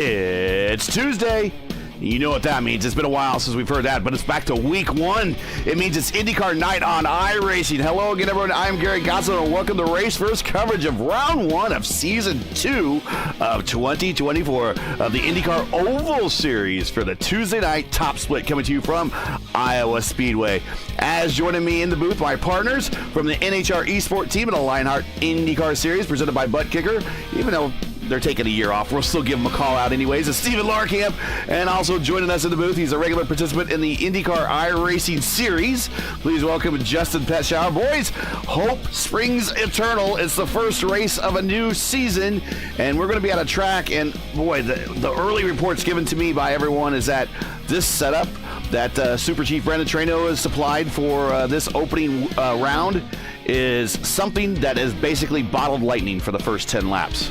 It's Tuesday. You know what that means. It's been a while since we've heard that, but it's back to week one. It means it's IndyCar night on iRacing. Hello again, everyone. I'm Gary Gosselin, and welcome to Race First coverage of round one of season 2 of 2024 of the IndyCar Oval Series for the Tuesday night top split coming to you from Iowa Speedway. As joining me in the booth, my partners from the NHR Esports team and the Lionheart IndyCar Series presented by Butt Kicker, even though they're taking a year off, we'll still give them a call out anyways. It's Stephen Larkamp, and also joining us in the booth, he's a regular participant in the IndyCar iRacing Series. Please welcome Justin Petschauer. Boys, hope springs eternal. It's the first race of a new season, and we're going to be at a track, and boy, the early reports given to me by everyone is that this setup that Super Chief Brendan Traino has supplied for this opening round is something that is basically bottled lightning for the first 10 laps.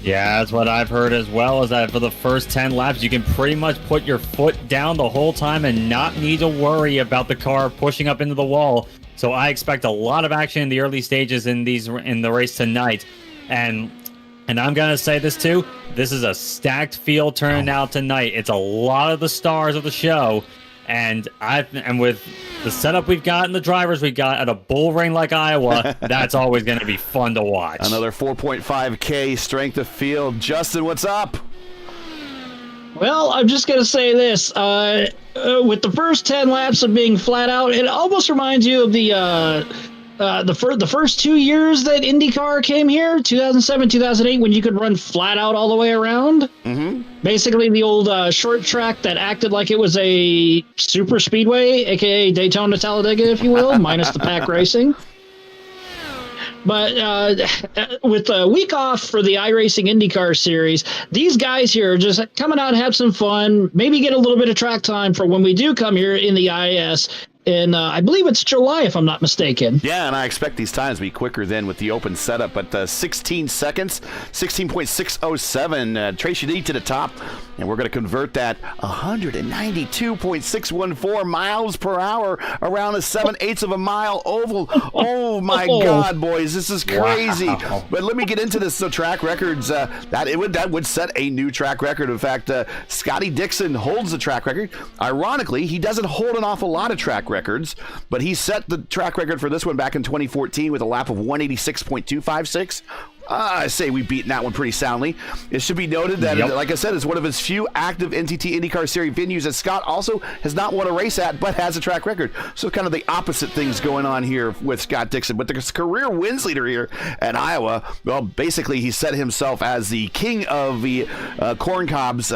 Yeah, that's what I've heard as well, is that for the first 10 laps, you can pretty much put your foot down the whole time and not need to worry about the car pushing up into the wall. So I expect a lot of action in the early stages in the race tonight. And I'm going to say this too, this is a stacked field turning out tonight. It's a lot of the stars of the show. And with the setup we've got and the drivers we've got at a bull ring like Iowa, that's always going to be fun to watch. Another 4.5K strength of field. Justin, what's up? Well, I'm just going to say this. With the first 10 laps of being flat out, it almost reminds you of the first 2 years that IndyCar came here, 2007, 2008, when you could run flat out all the way around. Mm-hmm. Basically, the old short track that acted like it was a super speedway, aka Daytona Talladega, if you will, minus the pack racing. But with a week off for the iRacing IndyCar Series, these guys here are just coming out and have some fun, maybe get a little bit of track time for when we do come here in the IS. And I believe it's July, if I'm not mistaken. Yeah, and I expect these times to be quicker than with the open setup. But 16 seconds, 16.607, Trace Shadid to the top. And we're going to convert that 192.614 miles per hour around a 7/8 of a mile oval. Oh, my God, boys, this is crazy. Wow. But let me get into this. So track records, that would set a new track record. In fact, Scotty Dixon holds the track record. Ironically, he doesn't hold an awful lot of track records, but he set the track record for this one back in 2014 with a lap of 186.256. I say we've beaten that one pretty soundly. It should be noted that, like I said, it's one of his few active NTT IndyCar Series venues that Scott also has not won a race at, but has a track record. So kind of the opposite things going on here with Scott Dixon. But the career wins leader here at Iowa, well, basically he set himself as the king of the corn cobs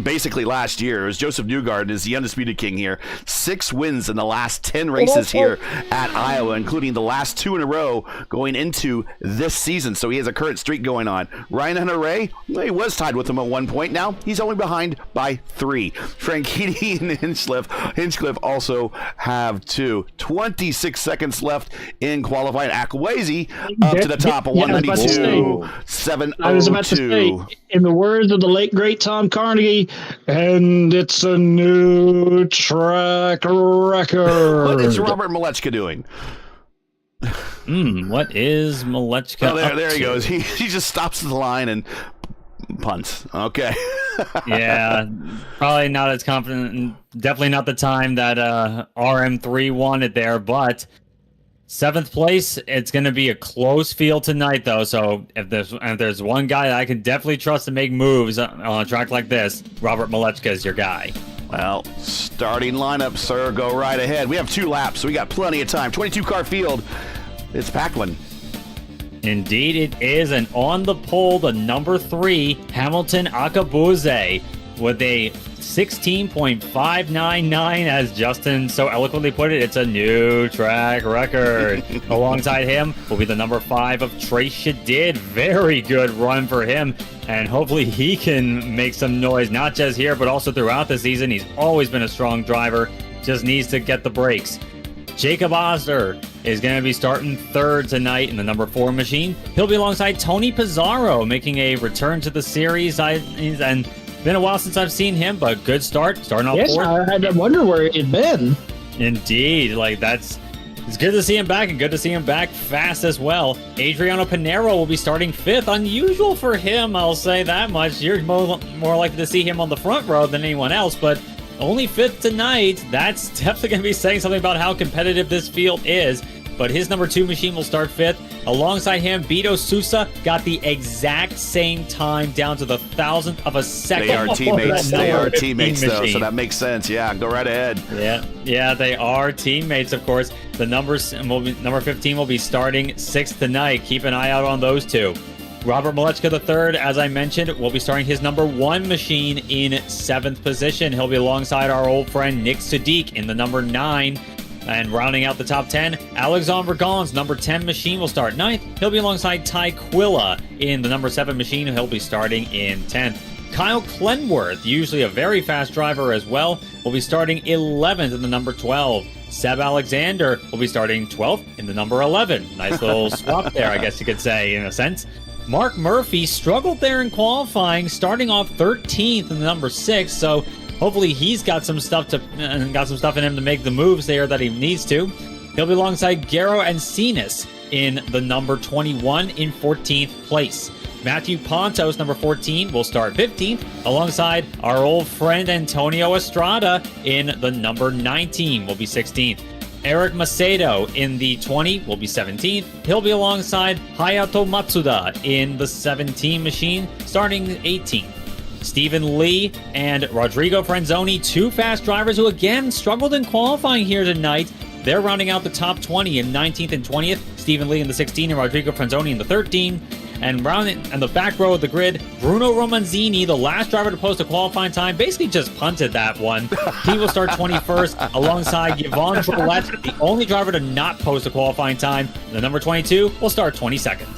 basically last year. It was Joseph Newgarden is the undisputed king here. 6 wins in the last 10 races here at Iowa, including the last 2 in a row going into this season. So he has a current streak going on. Ryan Hunter-Reay, well, he was tied with him at one point. Now he's only behind by 3. Franchitti and Hinchcliffe also have 2. 26 seconds left in qualifying. Akwesi up to the top of 192.702. I was about to say, in the words of the late great Tom Carnegie, and it's a new track record. What is Robert Malechka doing? What is Malechka? Oh, there he goes. He just stops at the line and punts. Okay. Yeah, probably not as confident, and definitely not the time that RM3 won it there, but 7th place, it's going to be a close field tonight, though, so if there's one guy that I can definitely trust to make moves on a track like this, Robert Malechka is your guy. Well, starting lineup, sir. Go right ahead. We have 2 laps, so we got plenty of time. 22-car field. It's a packed one. Indeed it is, and on the pole, the number 3, Hamilton Akabuze, with a 16.599, as Justin so eloquently put it. It's a new track record. Alongside him will be the number 5 of Trace Shadid. Very good run for him, and hopefully he can make some noise, not just here, but also throughout the season. He's always been a strong driver, just needs to get the brakes. Jacob Osler is going to be starting 3rd tonight in the number 4 machine. He'll be alongside Tony Pizarro, making a return to the series. And been a while since I've seen him, but good start, starting off 4th. I had to wonder where he'd been. Indeed, like that's It's good to see him back, and good to see him back fast as well. Adriano Pinero will be starting 5th. Unusual for him, I'll say that much. You're more likely to see him on the front row than anyone else, but only 5th tonight. That's definitely going to be saying something about how competitive this field is. But his number 2 machine will start 5th. Alongside him, Beto Sousa got the exact same time, down to the 1,000th of a second. They are teammates. They are teammates, though, machine. so that makes sense. Yeah, go right ahead. Yeah, they are teammates, of course. The number 15 will be starting 6th tonight. Keep an eye out on those two. Robert Malechka III, as I mentioned, will be starting his number 1 machine in 7th position. He'll be alongside our old friend Nick Sadiq in the number 9. And rounding out the top 10, Alexandre Gon's number 10 machine will start 9th. He'll be alongside Ty Quilla in the number 7 machine. He'll be starting in 10th. Kyle Clenworth, usually a very fast driver as well, will be starting 11th in the number 12. Seb Alexander will be starting 12th in the number 11. Nice little swap there, I guess you could say, in a sense. Mark Murphy struggled there in qualifying, starting off 13th in the number 6, so hopefully he's got some stuff in him to make the moves there that he needs to. He'll be alongside Garo Encinas in the number 21 in 14th place. Matthew Pontos, number 14, will start 15th, alongside our old friend Antonio Estrada in the number 19, will be 16th. Eric Macedo in the 20 will be 17th. He'll be alongside Hayato Matsuda in the 17 machine, starting 18th. Stephen Lee and Rodrigo Franzoni, 2 fast drivers who again struggled in qualifying here tonight. They're rounding out the top 20 in 19th and 20th. Stephen Lee in the 16 and Rodrigo Franzoni in the 13. And the back row of the grid, Bruno Romanzini, the last driver to post a qualifying time, basically just punted that one. He will start 21st alongside Yvonne Drolet, the only driver to not post a qualifying time. The number 22 will start 22nd.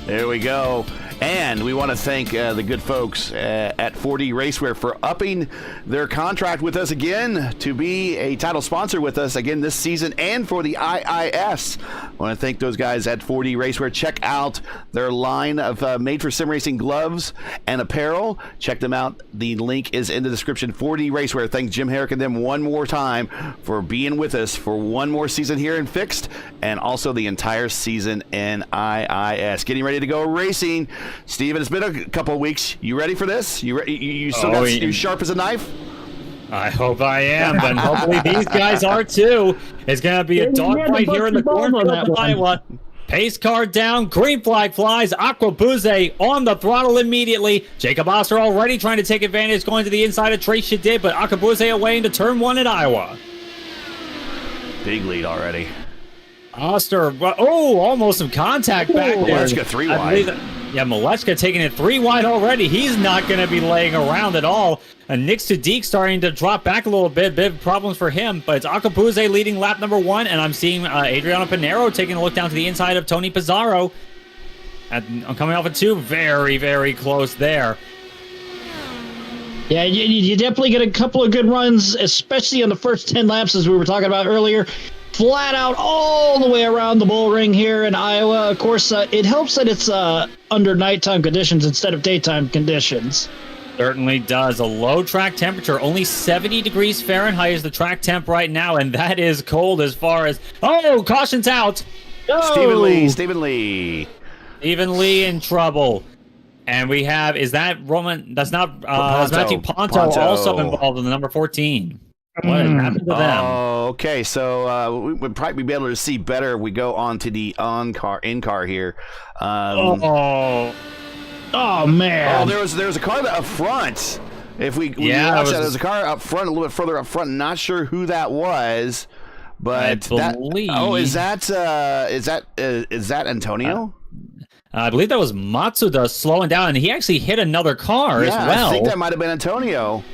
There we go. And we want to thank the good folks at 4D Racewear for upping their contract with us again to be a title sponsor with us again this season and for the IIS. I want to thank those guys at 4D Racewear. Check out their line of made-for-sim racing gloves and apparel. Check them out. The link is in the description. 4D Racewear. Thanks Jim Herrick and them one more time for being with us for one more season here in Fixed and also the entire season in IIS. Getting ready to go racing. Steven, it's been a couple of weeks. You ready for this? You still got you sharp as a knife? I hope I am, but hopefully these guys are too. It's going to be a dogfight here in the corner of Iowa. Pace car down, green flag flies, Aquabuze on the throttle immediately. Jacob Oster already trying to take advantage, going to the inside of Trace Shadid, but Aquabuze away into turn 1 at Iowa. Big lead already. Oster, almost some contact back there. Malechka 3 wide. Yeah, Malechka taking it 3 wide already. He's not going to be laying around at all. And Nick Sadiq starting to drop back a little bit. Big problems for him. But it's Acapuzze leading lap number 1. And I'm seeing Adriano Pinero taking a look down to the inside of Tony Pizarro. I'm coming off of 2. Very, very close there. Yeah, you definitely get a couple of good runs, especially on the first 10 laps, as we were talking about earlier. Flat out all the way around the bull ring here in Iowa. Of course, it helps that it's under nighttime conditions instead of daytime conditions. Certainly does. A low track temperature, only 70 degrees Fahrenheit is the track temp right now, and that is cold as far as... Oh, caution's out! Oh! Stephen Lee in trouble. And we have, is that Roman? That's not, is Matthew Ponto also involved in the number 14? What happened to them? Oh, okay. So we would probably be able to see better if we go on to the in-car here. Oh man! Oh, there's a car up front. If we watch that, there's a car up front, a little bit further up front. Not sure who that was, but is that Antonio? I believe that was Matsuda slowing down, and he actually hit another car as well. I think that might have been Antonio.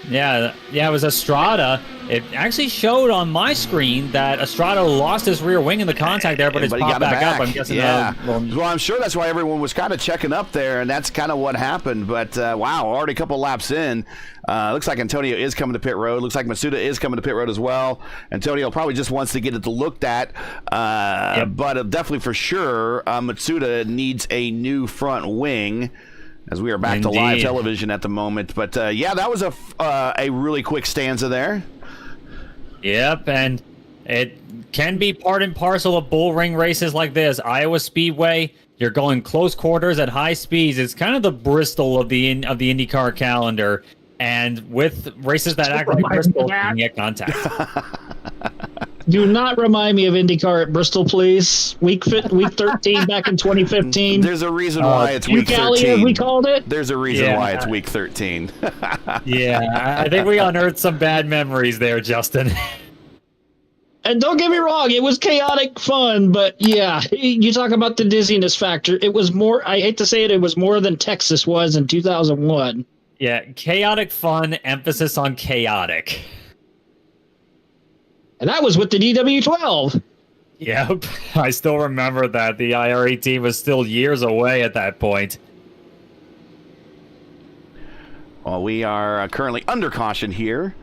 Yeah, it was Estrada. It actually showed on my screen that Estrada lost his rear wing in the contact there, but it's popped back up. I'm guessing. Yeah. Well, I'm sure that's why everyone was kind of checking up there, and that's kind of what happened. But wow, already a couple laps in. Looks like Antonio is coming to pit road. Looks like Masuda is coming to pit road as well. Antonio probably just wants to get it looked at, but definitely for sure, Matsuda needs a new front wing. as we are back to live television at the moment. But yeah, that was a really quick stanza there. Yep, and it can be part and parcel of bull ring races like this. Iowa Speedway, you're going close quarters at high speeds. It's kind of the Bristol of the IndyCar calendar. And with races that act like Bristol, you can get contact. Do not remind me of IndyCar at Bristol, please. Week 13 back in 2015. There's a reason why it's week 13. As we called it. There's a reason why it's week 13. Yeah, I think we unearthed some bad memories there, Justin. And don't get me wrong, it was chaotic fun, but yeah, you talk about the dizziness factor. It was more, I hate to say it, it was more than Texas was in 2001. Yeah, chaotic fun, emphasis on chaotic. And that was with the DW12. Yep, I still remember that. The IR18 was still years away at that point. Well, we are currently under caution here.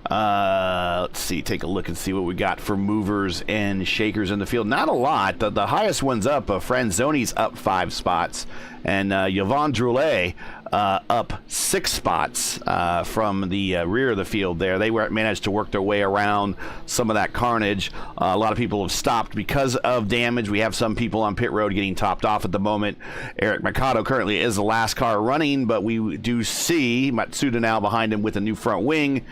Let's see, take a look and see what we got for movers and shakers in the field. Not a lot. The highest one's up. Franzoni's up 5 spots. And Yvonne Droulet up 6 spots from the rear of the field there. They managed to work their way around some of that carnage. A lot of people have stopped because of damage. We have some people on pit road getting topped off at the moment. Eric Mercado currently is the last car running, but we do see Matsuda now behind him with a new front wing.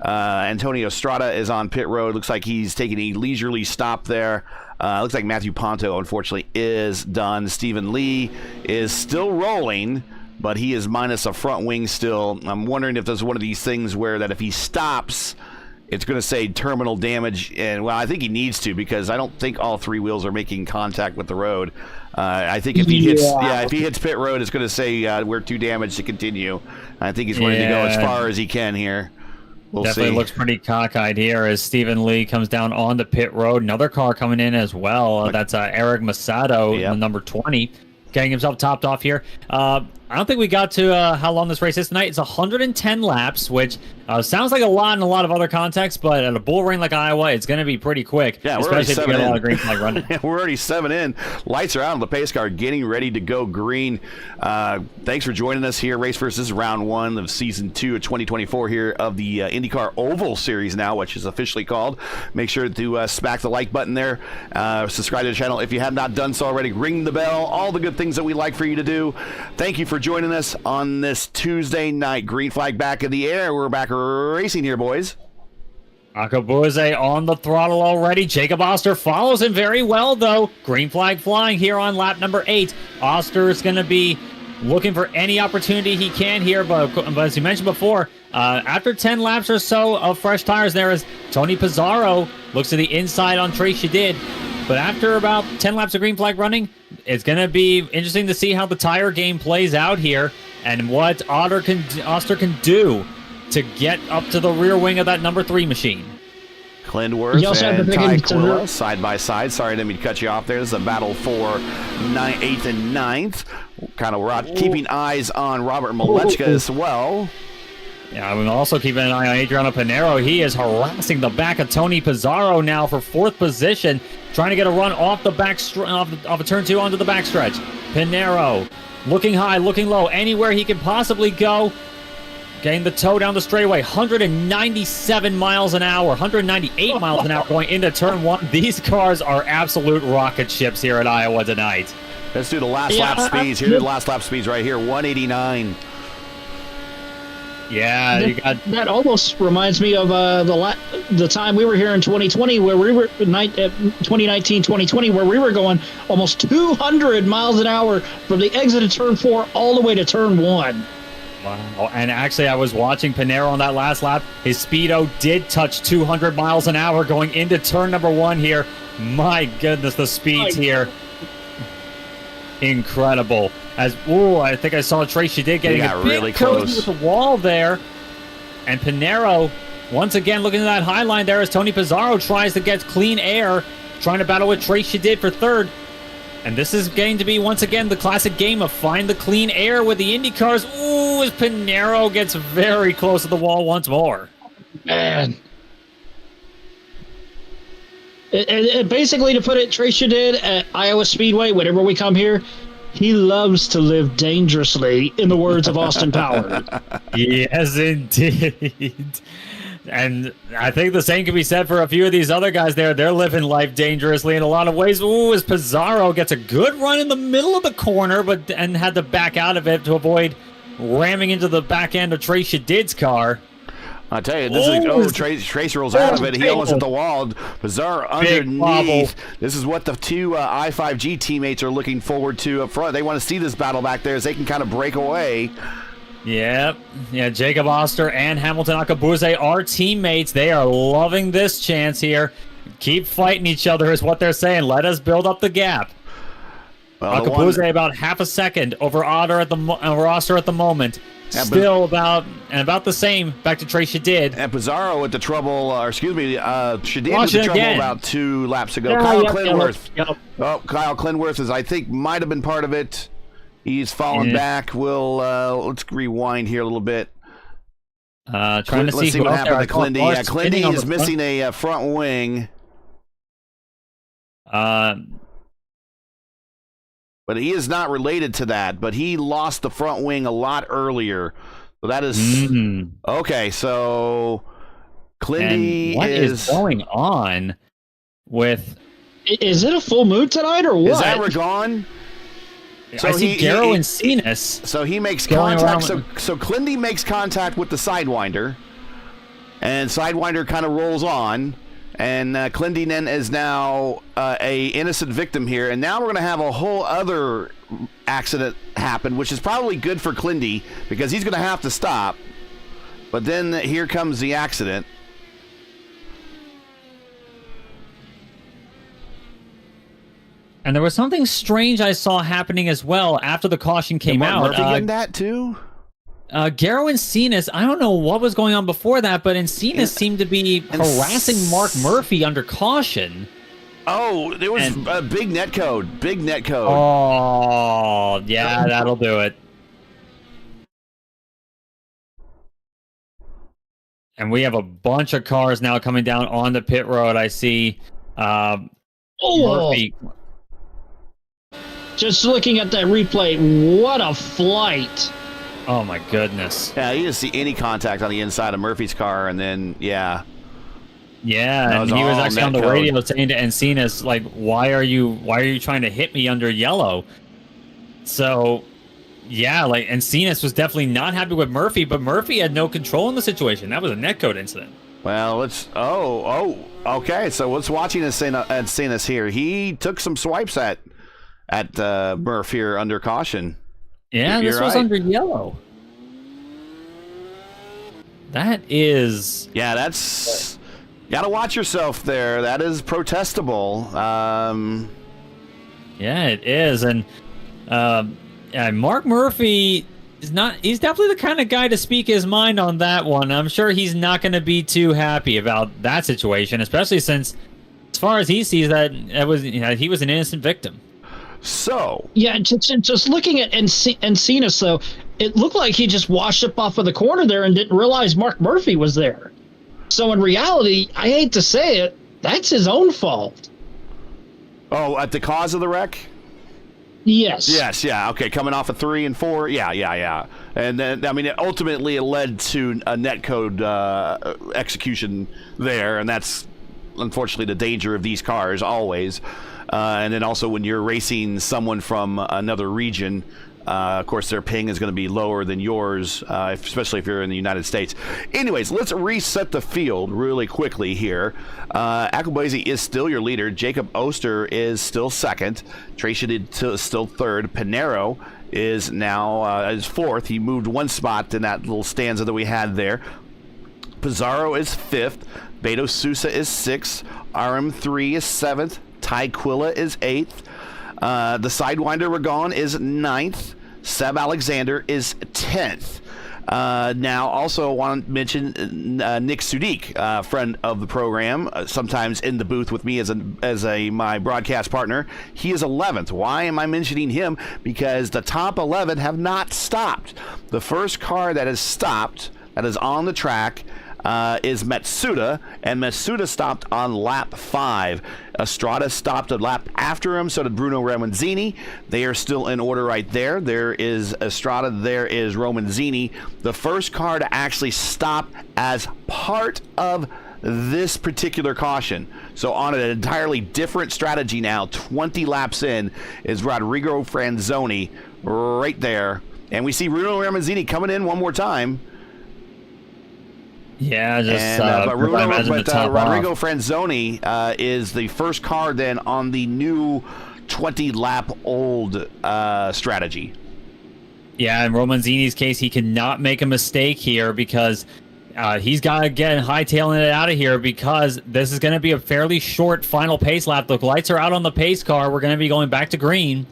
Antonio Strada is on pit road. Looks like he's taking a leisurely stop there. Looks like Matthew Ponto, unfortunately, is done. Stephen Lee is still rolling, but he is minus a front wing still. I'm wondering if there's one of these things where that if he stops, it's going to say terminal damage. And, well, I think he needs to, because I don't think all 3 wheels are making contact with the road. I think if he hits pit road, it's going to say we're too damaged to continue. I think he's wanting to go as far as he can here. We'll Definitely see. Looks pretty cockeyed here as Stephen Lee comes down on the pit road. Another car coming in as well. That's Eric Masato, number 20, getting himself topped off here. I don't think we got to how long this race is tonight. It's 110 laps, which sounds like a lot in a lot of other contexts, but at a bull ring like Iowa, it's going to be pretty quick. Yeah, especially if you get a lot of green flag running. We're already 7 in. Lights are out on the pace car, getting ready to go green. Thanks for joining us here. Race First, this is round 1 of season 2 of 2024 here of the IndyCar Oval Series now, which is officially called. Make sure to smack the like button there. Subscribe to the channel if you have not done so already. Ring the bell. All the good things that we like for you to do. Thank you for joining us on this Tuesday night. Green flag back in the air. We're back racing here, boys. Akabuze on the throttle already. Jacob Oster follows him very well, though. Green flag flying here on lap number 8. Oster is going to be looking for any opportunity he can here, but as you mentioned before, after 10 laps or so of fresh tires, there is Tony Pizarro. Looks to the inside on Trace Shadid. But after about 10 laps of green flag running, it's going to be interesting to see how the tire game plays out here and what Oster can do to get up to the rear wing of that number 3 machine. Klindworth and Ty Quilla side by side. Sorry, I didn't mean to cut you off there. This is a battle for 8th and 9th. Kind of keeping eyes on Robert Malechka as well. Yeah, I'm also keeping an eye on Adriano Pinero. He is harassing the back of Tony Pizarro now for 4th position, trying to get a run off the back off a turn 2 onto the backstretch. Pinero looking high, looking low, anywhere he can possibly go. Getting the toe down the straightaway, 197 miles an hour, 198 miles an hour going into turn 1. These cars are absolute rocket ships here at Iowa tonight. Let's do the last lap speeds. Here are the last lap speeds right here, 189. Yeah, you got that. Almost reminds me of the time we were here in 2020, where we were 2019, 2020, where we were going almost 200 miles an hour from the exit of turn 4 all the way to turn 1. Wow. And actually, I was watching Pinero on that last lap. His speedo did touch 200 miles an hour going into turn number 1 here. My goodness, the speeds here. Incredible. I think I saw Tracy did getting a bit really close with the wall there. And Pinero, once again, looking at that high line there as Tony Pizarro tries to get clean air, trying to battle with Tracy did for 3rd. And this is going to be, once again, the classic game of find the clean air with the Indy cars. Ooh, as Pinero gets very close to the wall once more. Man. Basically, to put it, Tracia did at Iowa Speedway, whenever we come here, He loves to live dangerously, in the words of Austin Powers. Yes, indeed. And I think the same can be said for a few of these other guys there. They're living life dangerously in a lot of ways. Ooh, as Pizarro gets a good run in the middle of the corner, and had to back out of it to avoid ramming into the back end of Trey Shadid's car. I tell you, this Trace rolls out of it. He almost hit the wall. Pizarro underneath. This is what the two I5G teammates are looking forward to up front. They want to see this battle back there as they can kind of break away. Yep. Yeah, Jacob Oster and Hamilton Akabuze are teammates. They are loving this chance here. Keep fighting each other is what they're saying. Let us build up the gap. Well, Akabuze about half a second over Oster at the moment. Yeah, still about the same. Back to Trey Shadid. And Pizarro with the trouble, Shadid with the trouble about 2 laps ago. Yeah, Kyle Clinworth. Oh, Kyle Clinworth is, I think, might have been part of it. He's fallen back. We'll let's rewind here a little bit. Trying to let's see what happened to Clindy. Yeah, Clindy is missing a front wing. But he is not related to that. But he lost the front wing a lot earlier. So that is okay. So Clindy what is going on with? Is it a full moon tonight or what? Is that Ragon? So I see Garrow and Cenas. So he makes contact. So Clindy makes contact with the Sidewinder, and Sidewinder kind of rolls on, and Clindy then is now a innocent victim here. And now we're going to have a whole other accident happen, which is probably good for Clindy because he's going to have to stop. But then here comes the accident. And there was something strange I saw happening as well after the caution came out. Murphy in that too? Garrow and Cenas, I don't know what was going on before that, but Cenas seemed to be harassing Mark Murphy under caution. Oh, there was a big netcode. Big netcode. Oh, yeah, that'll do it. And we have a bunch of cars now coming down on the pit road. I see Murphy. Just looking at that replay, what a flight. Oh, my goodness. Yeah, you didn't see any contact on the inside of Murphy's car, and then, Yeah, and he was actually on the radio saying to Encinas, like, why are you trying to hit me under yellow? So, yeah, like, Encinas was definitely not happy with Murphy, but Murphy had no control in the situation. That was a netcode incident. Well, okay, so let's watching Encinas here. He took some swipes at Murph here under caution. Yeah, this was under yellow. That is... Yeah, that's... Gotta watch yourself there. That is protestable. Yeah, it is. And Mark Murphy is not... He's definitely the kind of guy to speak his mind on that one. I'm sure he's not going to be too happy about that situation, especially since, as far as he sees, that he was an innocent victim. So yeah, just looking at Encinas, though, it looked like he just washed up off of the corner there and didn't realize Mark Murphy was there. So in reality, I hate to say it, that's his own fault. Oh, at the cause of the wreck? Yes. Yes, yeah. Okay, coming off of 3 and 4. Yeah. And then, I mean, ultimately it led to a netcode execution there, and that's unfortunately the danger of these cars always. And then also when you're racing someone from another region, of course, their ping is going to be lower than yours, especially if you're in the United States. Anyways, let's reset the field really quickly here. Akabuze is still your leader. Jacob Oster is still second. Trey Shadid is still third. Pinero is now is fourth. He moved 1 spot in that little stanza that we had there. Pizarro is fifth. Beto Sousa is sixth. RM3 is seventh. Ty Quilla is 8th. The Sidewinder Ragon is 9th. Seb Alexander is 10th. Now, also want to mention Nick Sudik, friend of the program, sometimes in the booth with me as my broadcast partner. He is 11th. Why am I mentioning him? Because the top 11 have not stopped. The first car that has stopped, that is on the track, is Matsuda, and Matsuda stopped on lap 5. Estrada stopped a lap after him, so did Bruno Romanzini. They are still in order right there. There is Estrada, there is Romanzini. The first car to actually stop as part of this particular caution. So on an entirely different strategy now, 20 laps in, is Rodrigo Franzoni right there. And we see Bruno Romanzini coming in one more time. Yeah, just Rodrigo Franzoni is the first car then on the new 20-lap-old strategy. Yeah, in Romanzini's case, he cannot make a mistake here because he's got to get hightailing it out of here because this is going to be a fairly short final pace lap. The lights are out on the pace car. We're going to be going back to green.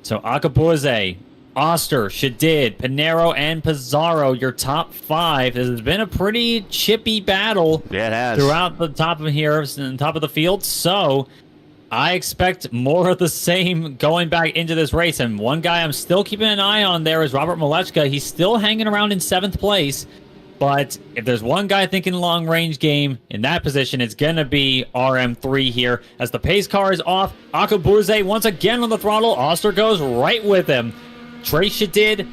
So Acapulco, Oster, Shadid, Pinero, and Pizarro, your top 5. This has been a pretty chippy battle throughout the top of here, top of the field. So I expect more of the same going back into this race. And one guy I'm still keeping an eye on there is Robert Malechka. He's still hanging around in 7th place. But if there's one guy thinking long-range game in that position, it's going to be RM3 here. As the pace car is off, Acapulco once again on the throttle. Oster goes right with him. Trey Shadid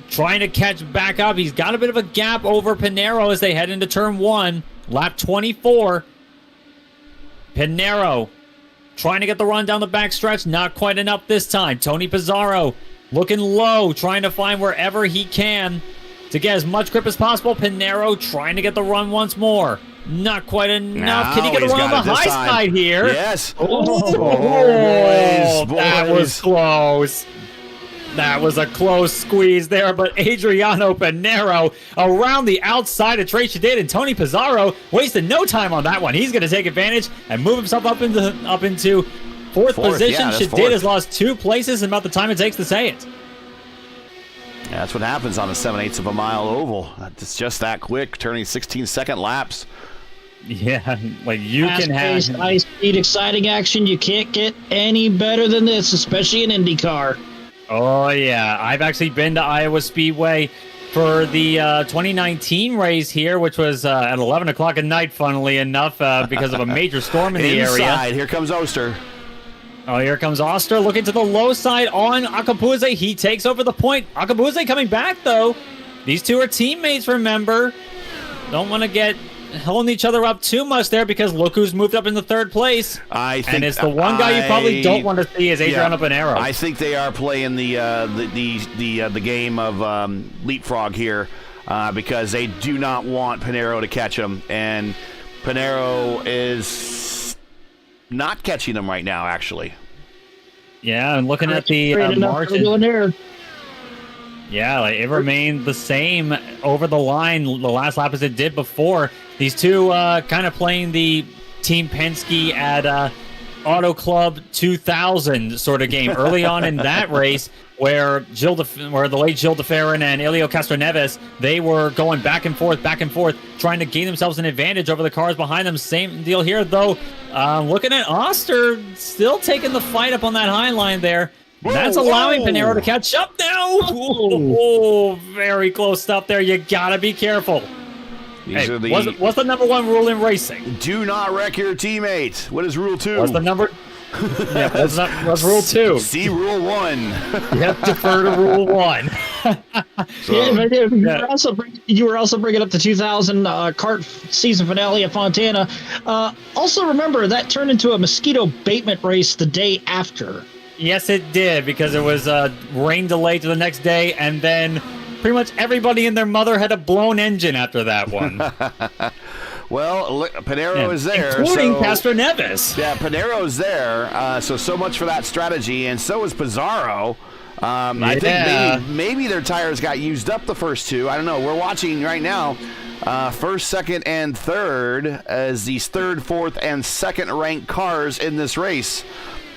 trying to catch back up. He's got a bit of a gap over Pinero as they head into turn 1. Lap 24. Pinero trying to get the run down the backstretch. Not quite enough this time. Tony Pizarro looking low, trying to find wherever he can to get as much grip as possible. Pinero trying to get the run once more. Not quite enough. Can he get a run on the high side here? Yes. Oh, boys. That was close. That was a close squeeze there, but Adriano Pinero around the outside of Trey Shadid, and Tony Pizarro wasted no time on that one. He's going to take advantage and move himself up into fourth position. Yeah, Shadid has lost 2 places in about the time it takes to say it. Yeah, that's what happens on a 7/8 of a mile oval. It's just that quick, turning 16-second laps. Yeah, like you can have high-speed, exciting action. You can't get any better than this, especially in IndyCar. Oh, yeah. I've actually been to Iowa Speedway for the 2019 race here, which was at 11 o'clock at night, funnily enough, because of a major storm in the area. Here comes Oster. Oh, here comes Oster looking to the low side on Acapulco. He takes over the point. Acapulco coming back, though. These two are teammates, remember. Don't want to get holding each other up too much there because look who's moved up into 3rd place. And it's the one guy you probably don't want to see is Adriano Pinero. I think they are playing the game of leapfrog here because they do not want Pinero to catch him, and Pinero is not catching them right now, actually. Yeah, and looking at the margin. Yeah, like it remained the same over the line the last lap as it did before. These two kind of playing the Team Penske at Auto Club 2000 sort of game early on in that race where the late Gilles DeFerrin and Elio Castroneves, they were going back and forth, trying to gain themselves an advantage over the cars behind them. Same deal here, though. Looking at Oster, still taking the fight up on that high line there. That's allowing Pinero to catch up now. Oh, very close stuff there. You gotta be careful. What's the number 1 rule in racing? Do not wreck your teammate. What is rule 2? What's the number? What's rule 2? See rule 1. You have to defer to rule 1. You were also bringing up the 2000 kart season finale at Fontana. Also remember that turned into a mosquito baitment race the day after. Yes, it did, because it was rain delay to the next day, and then pretty much everybody and their mother had a blown engine after that one. Well, Pinero is there. Including Castroneves. Yeah, Pinero's there, so much for that strategy, and so is Pizarro. I think maybe their tires got used up the first 2. I don't know. We're watching right now. 1st, 2nd, and 3rd as these 3rd, 4th, and 2nd ranked cars in this race.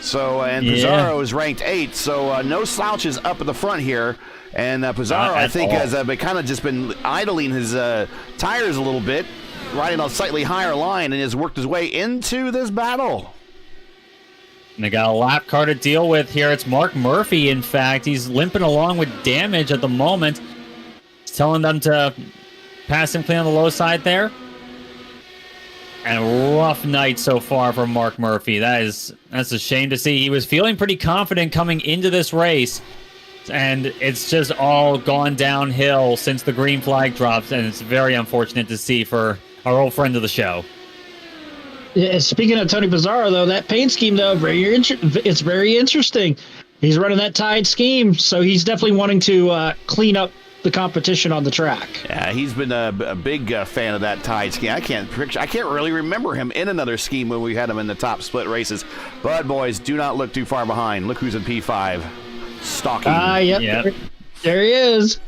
So, and Pizarro is ranked 8th, so no slouches up at the front here. And Pizarro, I think, has kind of just been idling his tires a little bit, riding a slightly higher line, and has worked his way into this battle. And they got a lap car to deal with here. It's Mark Murphy, in fact. He's limping along with damage at the moment. He's telling them to passed him clean on the low side there. And a rough night so far for Mark Murphy. That's a shame to see. He was feeling pretty confident coming into this race, and it's just all gone downhill since the green flag drops, and it's very unfortunate to see for our old friend of the show. Yeah, speaking of Tony Pizarro, though, that paint scheme, though, it's very interesting. He's running that tied scheme, so he's definitely wanting to clean up the competition on the track. Yeah, he's been a big fan of that tied scheme. I can't really remember him in another scheme when we had him in the top split races. But boys, do not look too far behind. Look who's in P5, stalking. Yep. There he is.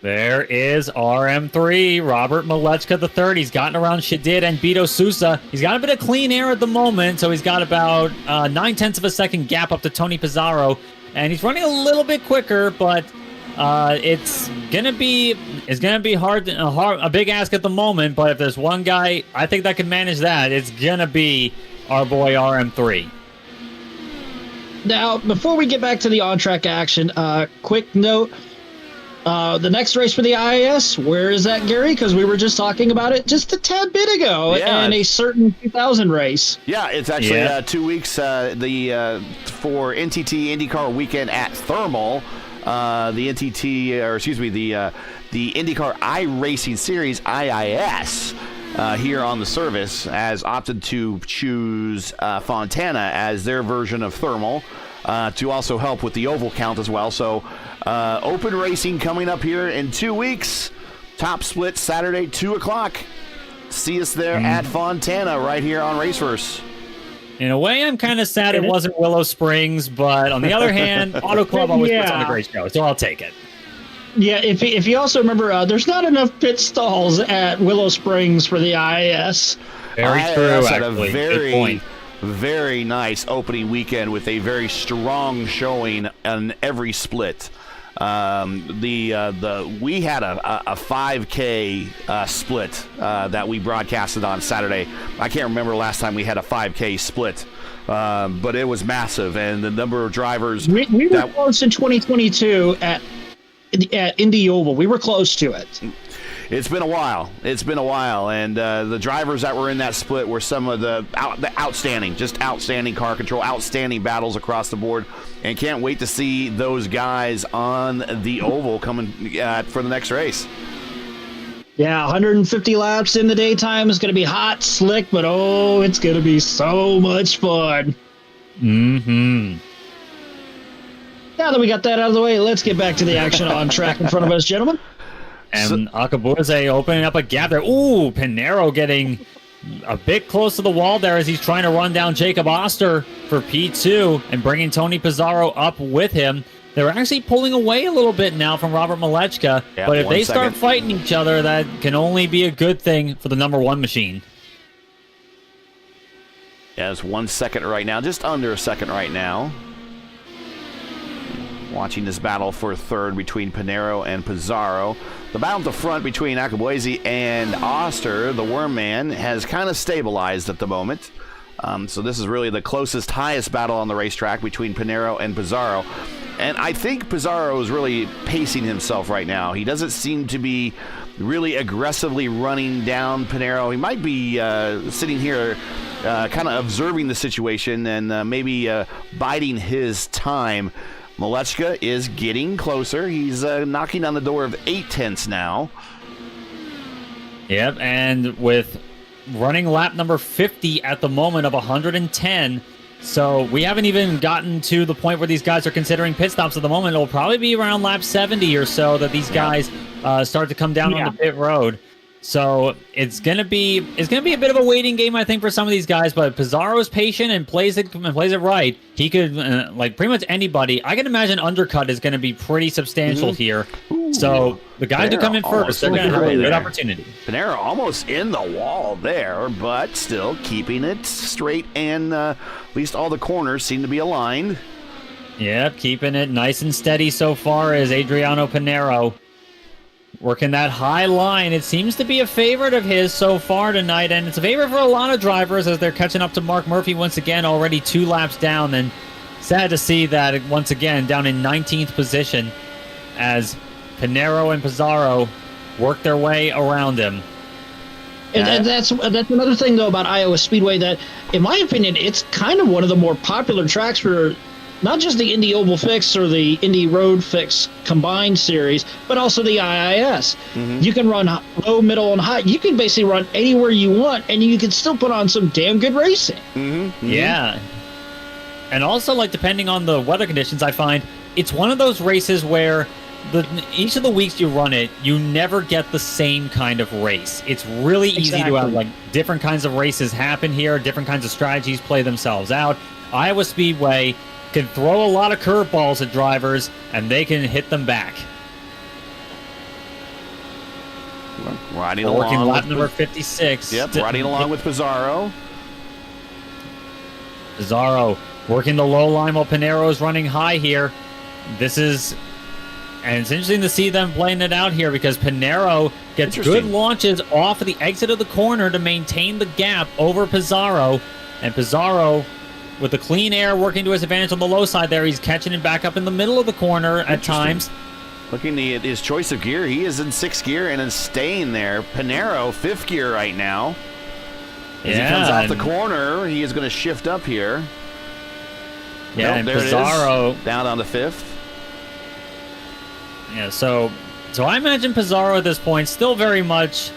There is RM3, Robert Malechka the third. He's gotten around Shadid and Beto Sousa. He's got a bit of clean air at the moment, so he's got about 9/10 of a second gap up to Tony Pizarro, and he's running a little bit quicker, but it's gonna be hard, a big ask at the moment. But if there's one guy I think that can manage that, it's gonna be our boy RM3. Now, before we get back to the on-track action, quick note: the next race for the IAS, where is that, Gary? Because we were just talking about it just a tad bit ago, and a certain 2000 race. Yeah, it's actually 2 weeks. For NTT IndyCar weekend at Thermal. The IndyCar iRacing Series, IIS, here on the service, has opted to choose Fontana as their version of Thermal to also help with the oval count as well. So open racing coming up here in 2 weeks. Top split Saturday, 2 o'clock. See us there at Fontana right here on Raceverse. In a way, I'm kind of sad it wasn't Willow Springs, but on the other hand, Auto Club always puts on a great show, so I'll take it. Yeah, if you also remember, there's not enough pit stalls at Willow Springs for the IAS. Very true, had actually. a very, very nice opening weekend with a very strong showing on every split. We had a 5K split that we broadcasted on Saturday. I can't remember last time we had a 5K split, but it was massive, and the number of drivers. We were close in 2022 at Indy Oval. We were close to it. It's been a while, and the drivers that were in that split were some of the outstanding car control, outstanding battles across the board, and can't wait to see those guys on the oval coming for the next race. Yeah, 150 laps in the daytime is going to be hot, slick, but it's going to be so much fun. Mm-hmm. Now that we got that out of the way, let's get back to the action on track in front of us, gentlemen. And Akabuze opening up a gap there. Ooh, Pinero getting a bit close to the wall there as he's trying to run down Jacob Oster for P2 and bringing Tony Pizarro up with him. They're actually pulling away a little bit now from Robert Malechka, but if they start fighting each other, that can only be a good thing for the number one machine. Yeah, it's 1 second right now, just under a second right now. Watching this battle for third between Pinero and Pizarro. The battle at the front between Akabueze and Oster, the Worm Man, has kind of stabilized at the moment. So this is really the closest, highest battle on the racetrack between Pinero and Pizarro. And I think Pizarro is really pacing himself right now. He doesn't seem to be really aggressively running down Pinero. He might be sitting here kind of observing the situation and maybe biding his time. Malechka is getting closer. He's knocking on the door of 8/10 now. Yep, and with running lap number 50 at the moment of 110, so we haven't even gotten to the point where these guys are considering pit stops at the moment. It'll probably be around lap 70 or so that these guys start to come down on the pit road. So it's gonna be a bit of a waiting game, I think, for some of these guys. But Pizarro is patient and plays it right. He could like pretty much anybody. I can imagine undercut is going to be pretty substantial here. Ooh, so the guys who come in first, they're going to have a good opportunity. Pinero almost in the wall there, but still keeping it straight, and at least all the corners seem to be aligned. Yep, keeping it nice and steady so far is Adriano Pinero. Working that high line. It seems to be a favorite of his so far tonight, and it's a favorite for a lot of drivers as they're catching up to Mark Murphy once again, already 2 laps down. And sad to see that once again down in 19th position as Pinero and Pizarro work their way around him. And that's another thing, though, about Iowa Speedway that, in my opinion, it's kind of one of the more popular tracks for not just the Indy Oval Fix or the Indy Road Fix combined series, but also the IIS. You can run low, middle, and high. You can basically run anywhere you want, and you can still put on some damn good racing. Yeah. And also, like, depending on the weather conditions, I find it's one of those races where each of the weeks you run it, you never get the same kind of race. It's really easy to have, like, different kinds of races happen here, different kinds of strategies play themselves out. Iowa Speedway can throw a lot of curveballs at drivers, and they can hit them back. Riding Working along lap with number 56. Yep, riding along with Pizarro. Pizarro working the low line while Pinero is running high here. And it's interesting to see them playing it out here because Pinero gets good launches off of the exit of the corner to maintain the gap over Pizarro. And Pizarro, with the clean air working to his advantage on the low side there, he's catching it back up in the middle of the corner at times. Looking at his choice of gear, he is in 6th gear and is staying there. Pinero, 5th gear right now. As he comes off the corner, he is going to shift up here. Yeah, and there Pizarro it is, down on the 5th. Yeah, so I imagine Pizarro at this point still very much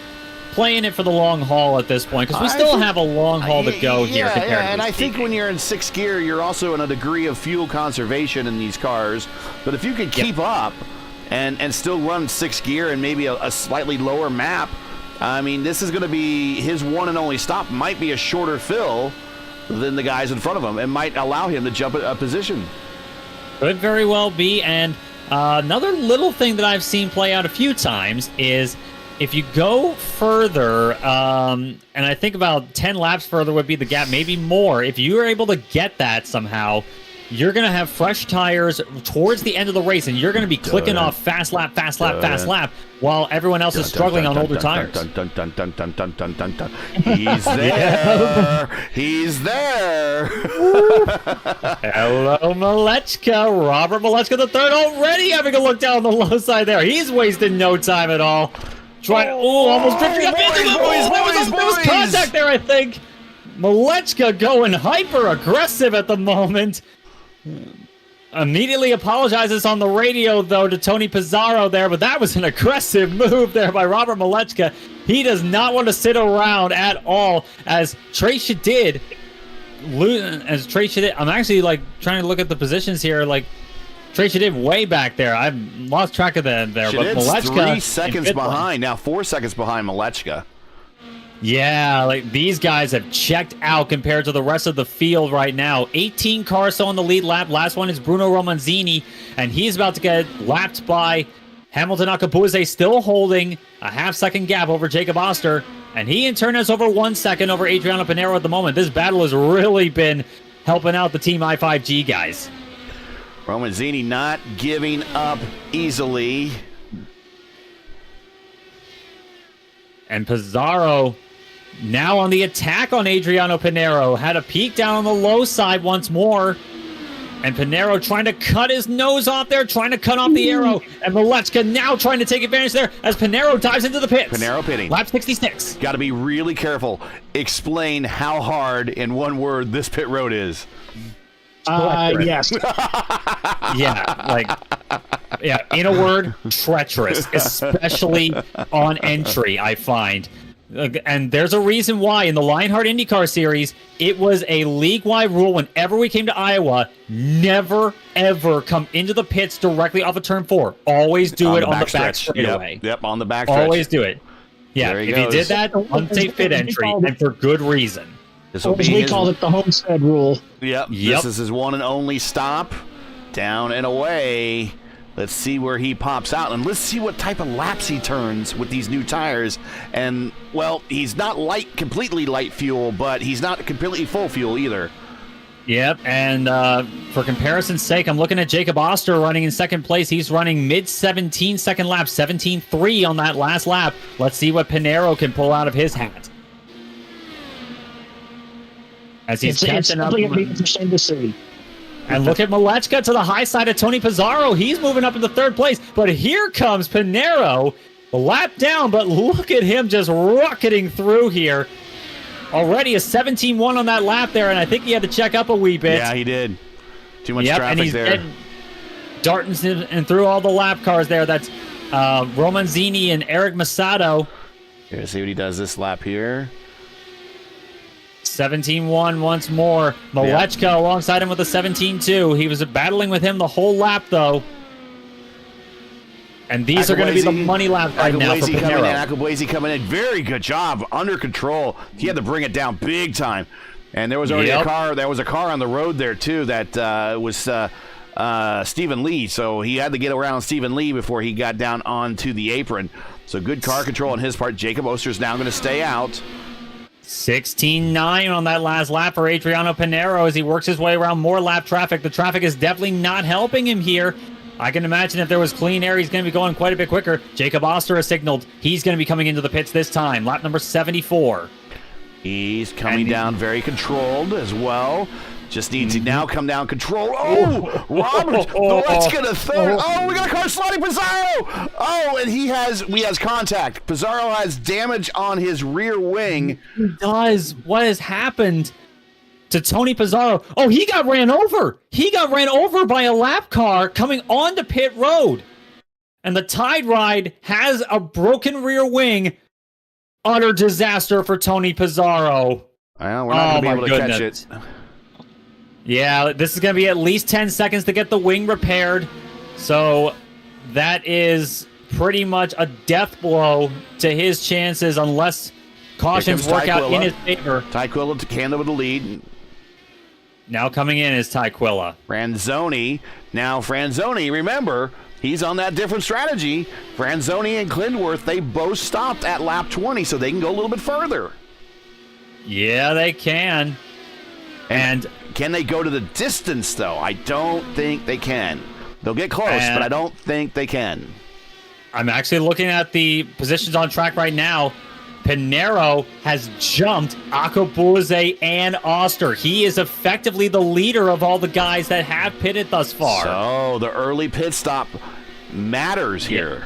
playing it for the long haul at this point because we still have a long haul to go here. And I think when you're in 6th gear, you're also in a degree of fuel conservation in these cars. But if you could keep up and still run 6th gear and maybe a slightly lower map, I mean, this is going to be his one and only stop. Might be a shorter fill than the guys in front of him. It might allow him to jump a position. Could very well be. And another little thing that I've seen play out a few times is if you go further, and I think about 10 laps further would be the gap, maybe more. If you are able to get that somehow, you're going to have fresh tires towards the end of the race, and you're going to be clicking off fast lap, while everyone else is struggling on older tires. He's there. He's there. Hello, Malechka. Robert Malechka the third already having a look down the low side there. He's wasting no time at all. Almost drifting up into the boys. There was contact there, I think. Malechka going hyper aggressive at the moment. Immediately apologizes on the radio, though, to Tony Pizarro there, but that was an aggressive move there by Robert Malechka. He does not want to sit around at all, as Trey Shadid, I'm actually, like, trying to look at the positions here, like, Trey Shadid way back there. I've lost track of that there, but Malechka 3 seconds behind, now 4 seconds behind Malechka. Yeah, like these guys have checked out compared to the rest of the field right now. 18 cars still on the lead lap. Last one is Bruno Romanzini, and he's about to get lapped by Hamilton Akabouze, still holding a half-second gap over Jacob Oster, and he in turn has over 1 second over Adriano Pinero at the moment. This battle has really been helping out the Team I5G guys. Romanzini not giving up easily. And Pizarro now on the attack on Adriano Pinero. Had a peek down on the low side once more. And Pinero trying to cut his nose off there, trying to cut off the arrow. And Malechka now trying to take advantage there as Pinero dives into the pits. Pinero pitting. Lap 66. Got to be really careful. Explain how hard, in one word, this pit road is. Yes. Yeah, in a word, treacherous, especially on entry, I find. And there's a reason why in the Lionheart IndyCar Series, it was a league-wide rule whenever we came to Iowa, never, ever come into the pits directly off of turn 4. Always do it on the back straightaway. Yep, on the back stretch. Always do it. Yeah, if you did that, unsafe pit entry, and for good reason. We called it the Homestead rule. Yep. This is his one and only stop. Down and away. Let's see where he pops out, and let's see what type of laps he turns with these new tires. And, well, he's not completely light fuel, but he's not completely full fuel either. Yep, and for comparison's sake, I'm looking at Jacob Oster running in second place. He's running mid-17 second lap, 17.3 on that last lap. Let's see what Pinero can pull out of his hat. As he's catching up. It's interesting to see. And look at Malechka to the high side of Tony Pizarro. He's moving up into third place. But here comes Pinero. a lap down, but look at him just rocketing through here. Already a 17-1 on that lap there, and I think he had to check up a wee bit. Yeah, he did. Too much and traffic he's there. Darting and through all the lap cars there. That's Romanzini and Eric Masato. Here, see what he does this lap here. 17-1 once more. Malechka alongside him with a 17-2. He was battling with him the whole lap, though. And these are going to be the money laps right now for Pinero. Acablazy coming in. Very good job. Under control. He had to bring it down big time. And there was already a car. There was a car on the road there, too, that was Stephen Lee. So he had to get around Stephen Lee before he got down onto the apron. So good car control on his part. Jacob Oster's now going to stay out. 16-9 on that last lap for Adriano Pinero as he works his way around more lap traffic. The traffic is definitely not helping him here. I can imagine if there was clean air, he's going to be going quite a bit quicker. Jacob Oster has signaled he's going to be coming into the pits this time. Lap number 74. He's coming down very controlled as well. Just needs to now come down control. Oh, Roberts, let's get a third. Oh, we got a car sliding Pizarro. Oh, and we has contact. Pizarro has damage on his rear wing. He does. What has happened to Tony Pizarro? Oh, he got ran over. He got ran over by a lap car coming onto pit road. And the Tide Ride has a broken rear wing. Utter disaster for Tony Pizarro. Well, we're not going to be able to catch it. Yeah, this is going to be at least 10 seconds to get the wing repaired. So that is pretty much a death blow to his chances unless cautions work out in his favor. Ty Quilla to Canada with the lead. Now coming in is Ty Quilla. Franzoni. Now Franzoni, remember, he's on that different strategy. Franzoni and Klindworth, they both stopped at lap 20, so they can go a little bit further. Yeah, they can. And can they go to the distance, though? I don't think they can. They'll get close, but I don't think they can. I'm actually looking at the positions on track right now. Pinero has jumped Akabuze and Oster. He is effectively the leader of all the guys that have pitted thus far. So the early pit stop matters here.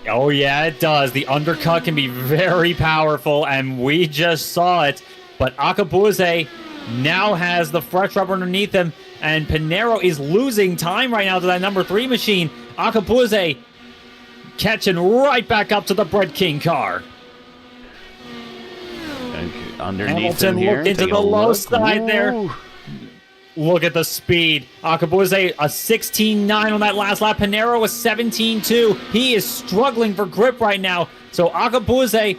Oh, yeah, it does. The undercut can be very powerful, and we just saw it. But Akabuze now has the fresh rubber underneath him, and Pinero is losing time right now to that number 3 machine. Akabuze catching right back up to the Bread King car. Underneath Hamilton looked into the low side there. Look at the speed. Akabuze a 16-9 on that last lap. Pinero a 17-2. He is struggling for grip right now. So Akabuze,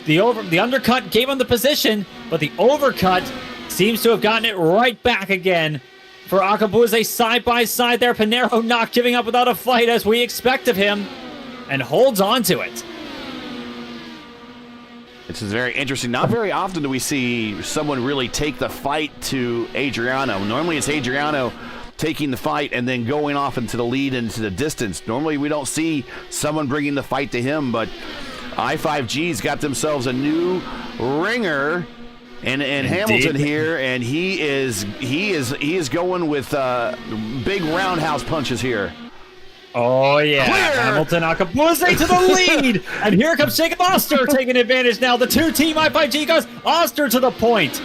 the undercut gave him the position, but the overcut seems to have gotten it right back again for Akabuze side by side there. Pinero not giving up without a fight as we expect of him and holds on to it. This is very interesting. Not very often do we see someone really take the fight to Adriano. Normally it's Adriano taking the fight and then going off into the lead into the distance. Normally we don't see someone bringing the fight to him, but I5G's got themselves a new ringer in Hamilton here, and he is going with big roundhouse punches here. Oh, yeah. Clear. Hamilton Akabuze to the lead. And here comes Jacob Oster taking advantage now. The 2-team I5G goes Oster to the point.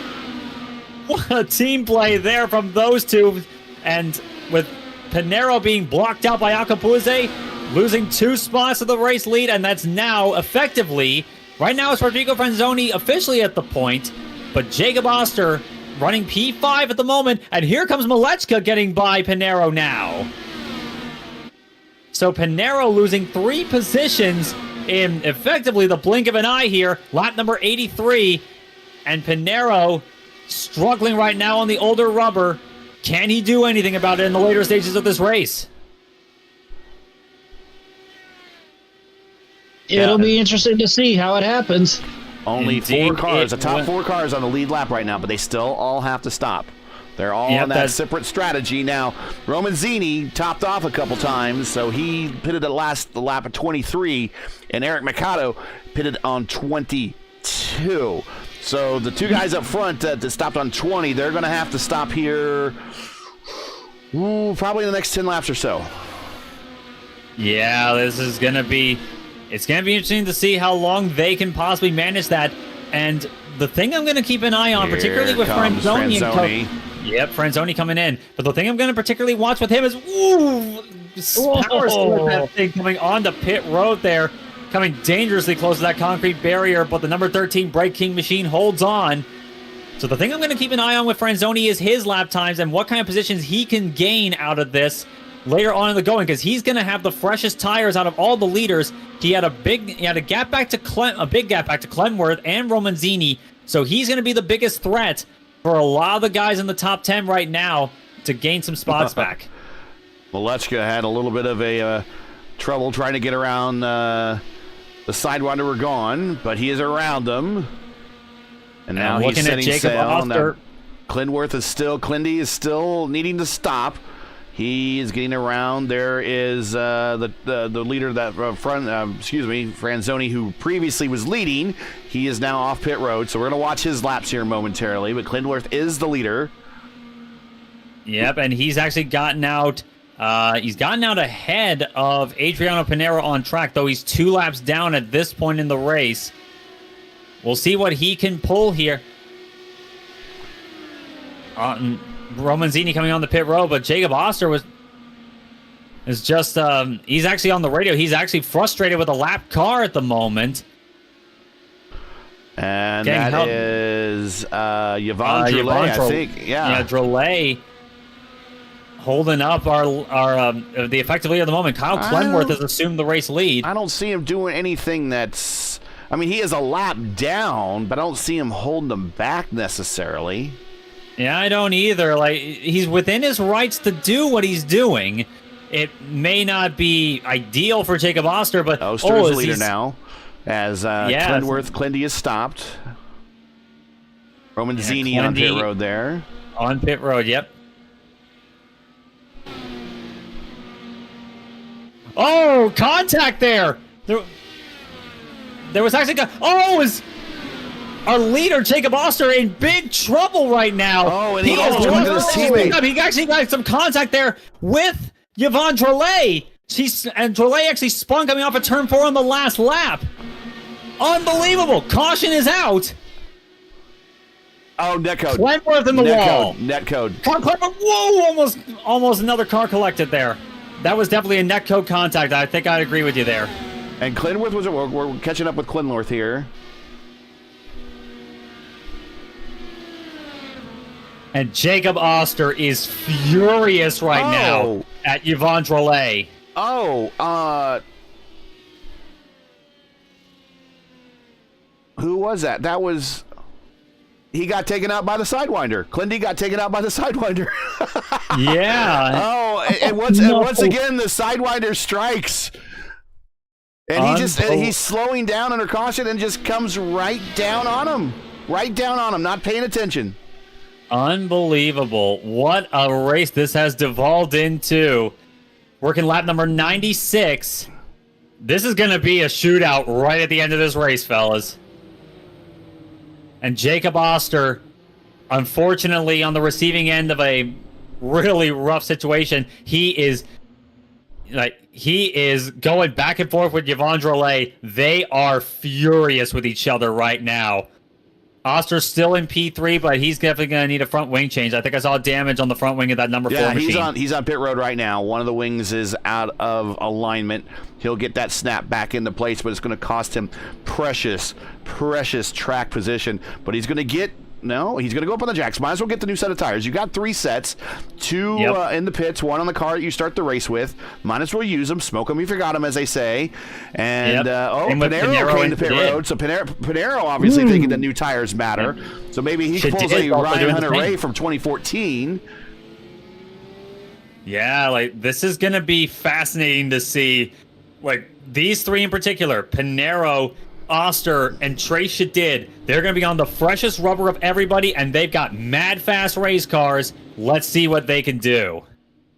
What a team play there from those two. And with Pinero being blocked out by Akabuze, losing 2 spots to the race lead. And that's now effectively, right now it's Rodrigo Franzoni officially at the point. But Jacob Oster running P5 at the moment. And here comes Malechka getting by Pinero now. So Pinero losing 3 positions in effectively the blink of an eye here. Lap number 83. And Pinero struggling right now on the older rubber. Can he do anything about it in the later stages of this race? It'll be interesting to see how it happens. Only Indeed, 4 cars, the top 4 cars on the lead lap right now, but they still all have to stop. They're all on that separate strategy. Now, Romanzini topped off a couple times, so he pitted the lap of 23, and Eric Mercado pitted on 22. So the 2 guys up front that stopped on 20, they're going to have to stop here probably in the next 10 laps or so. Yeah, this is going to be It's going to be interesting to see how long they can possibly manage that. And the thing I'm going to keep an eye on, particularly with Franzoni. Yep, Franzoni coming in. But the thing I'm going to particularly watch with him is, power split that thing coming on the pit road there, coming dangerously close to that concrete barrier, but the number 13 Break King machine holds on. So the thing I'm going to keep an eye on with Franzoni is his lap times and what kind of positions he can gain out of this later on in the going, because he's going to have the freshest tires out of all the leaders. He had a big gap back to Clenworth and Romanzini, so he's going to be the biggest threat for a lot of the guys in the top 10 right now to gain some spots back. Malechka had a little bit of a trouble trying to get around the Sidewinder were gone, but he is around them. And now he's setting sail. Now, Clindy is still needing to stop. He is getting around. There is the leader that Franzoni, who previously was leading. He is now off pit road, so we're going to watch his laps here momentarily. But Clinworth is the leader. Yep, and he's actually gotten out. He's gotten out ahead of Adriano Pinero on track, though he's 2 laps down at this point in the race. We'll see what he can pull here. Romanzini coming on the pit road, but Jacob Oster is just he's actually on the radio. He's actually frustrated with a lap car at the moment. And that is Yvonne Drolet, I think. Yeah, Drolet holding up our the effective lead at the moment. Kyle Clenworth has assumed the race lead. I don't see him doing anything that's... I mean, he is a lap down, but I don't see him holding them back necessarily. Yeah, I don't either. Like, he's within his rights to do what he's doing. It may not be ideal for Jacob Oster, but Oster is the leader now, as Clendy is stopped. Romanzini on pit road there. On pit road, yep. Oh, contact there! There was actually... is our leader, Jacob Oster, in big trouble right now. Oh, and he almost went to his teammate. He actually got some contact there with Yvonne Drolet. And Drolet actually spun coming off of turn 4 on the last lap. Unbelievable. Caution is out. Oh, netcode. Clenworth in the wall. Netcode. Whoa, almost another car collected there. That was definitely a netcode contact. I think I'd agree with you there. And Clenworth we're catching up with Clenworth here. And Jacob Oster is furious right now at Yvonne Drolet. Who was that? That was... He got taken out by the Sidewinder. Clendy got taken out by the Sidewinder. Yeah. And once again, the Sidewinder strikes. And he's slowing down under caution and just comes right down on him. Right down on him, not paying attention. Unbelievable. What a race this has devolved into. Working lap number 96. This is going to be a shootout right at the end of this race, fellas. And Jacob Oster, unfortunately, on the receiving end of a really rough situation, he is going back and forth with Yvonne Drolet. They are furious with each other right now. Oster's still in P3, but he's definitely going to need a front wing change. I think I saw damage on the front wing of that number 4 machine. Yeah, he's on pit road right now. One of the wings is out of alignment. He'll get that snap back into place, but it's going to cost him precious track position. But he's going to get... No, he's going to go up on the jacks. Might as well get the new set of tires. You got 3 sets, 2 in the pits, 1 on the car you start the race with. Might as well use them. Smoke them if you got them, as they say. And, Pinero came to pit road. So Pinero obviously thinking the new tires matter. Yep. So maybe he pulls a Ryan Hunter-Reay from 2014. Yeah, like, this is going to be fascinating to see. Like, these 3 in particular, Pinero, Oster, and Trace Shadid, they're going to be on the freshest rubber of everybody, and they've got mad fast race cars. Let's see what they can do.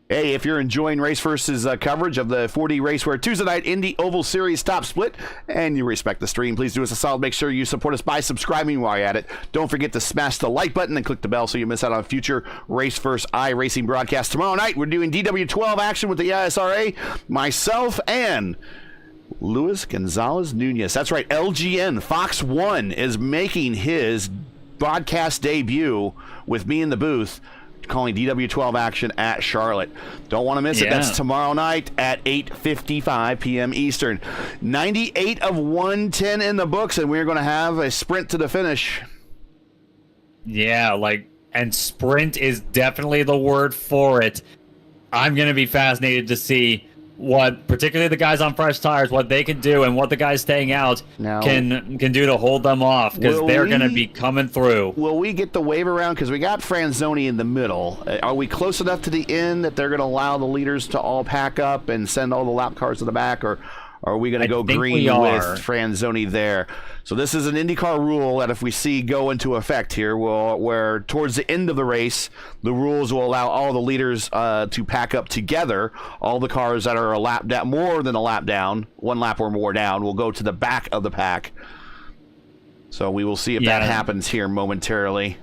Hey, if you're enjoying Race Versus coverage of the 4D RACEWEAR Tuesday night Indy Oval Series top split, and you respect the stream, please do us a solid. Make sure you support us by subscribing while you're at it. Don't forget to smash the like button and click the bell so you miss out on future Race Versus iRacing broadcasts. Tomorrow night, we're doing DW12 action with the ISRA, myself, and Luis Gonzalez Nunez. That's right. LGN Fox 1 is making his broadcast debut with me in the booth, calling DW12 action at Charlotte. Don't want to miss it. That's tomorrow night at 8:55 p.m. Eastern. 98 of 110 in the books, and we're going to have a sprint to the finish. Yeah, and sprint is definitely the word for it. I'm going to be fascinated to see what, particularly the guys on fresh tires, what they can do and what the guys staying out can do to hold them off, because they're going to be coming through. Will we get the wave around? Because we got Franzoni in the middle. Are we close enough to the end that they're going to allow the leaders to all pack up and send all the lap cars to the back, or are we going to go green with Franzoni there? So this is an IndyCar rule that if we see go into effect here, where towards the end of the race, the rules will allow all the leaders to pack up together. All the cars that are a lap down, more than a lap down, 1 lap or more down, will go to the back of the pack. So we will see if that happens here momentarily.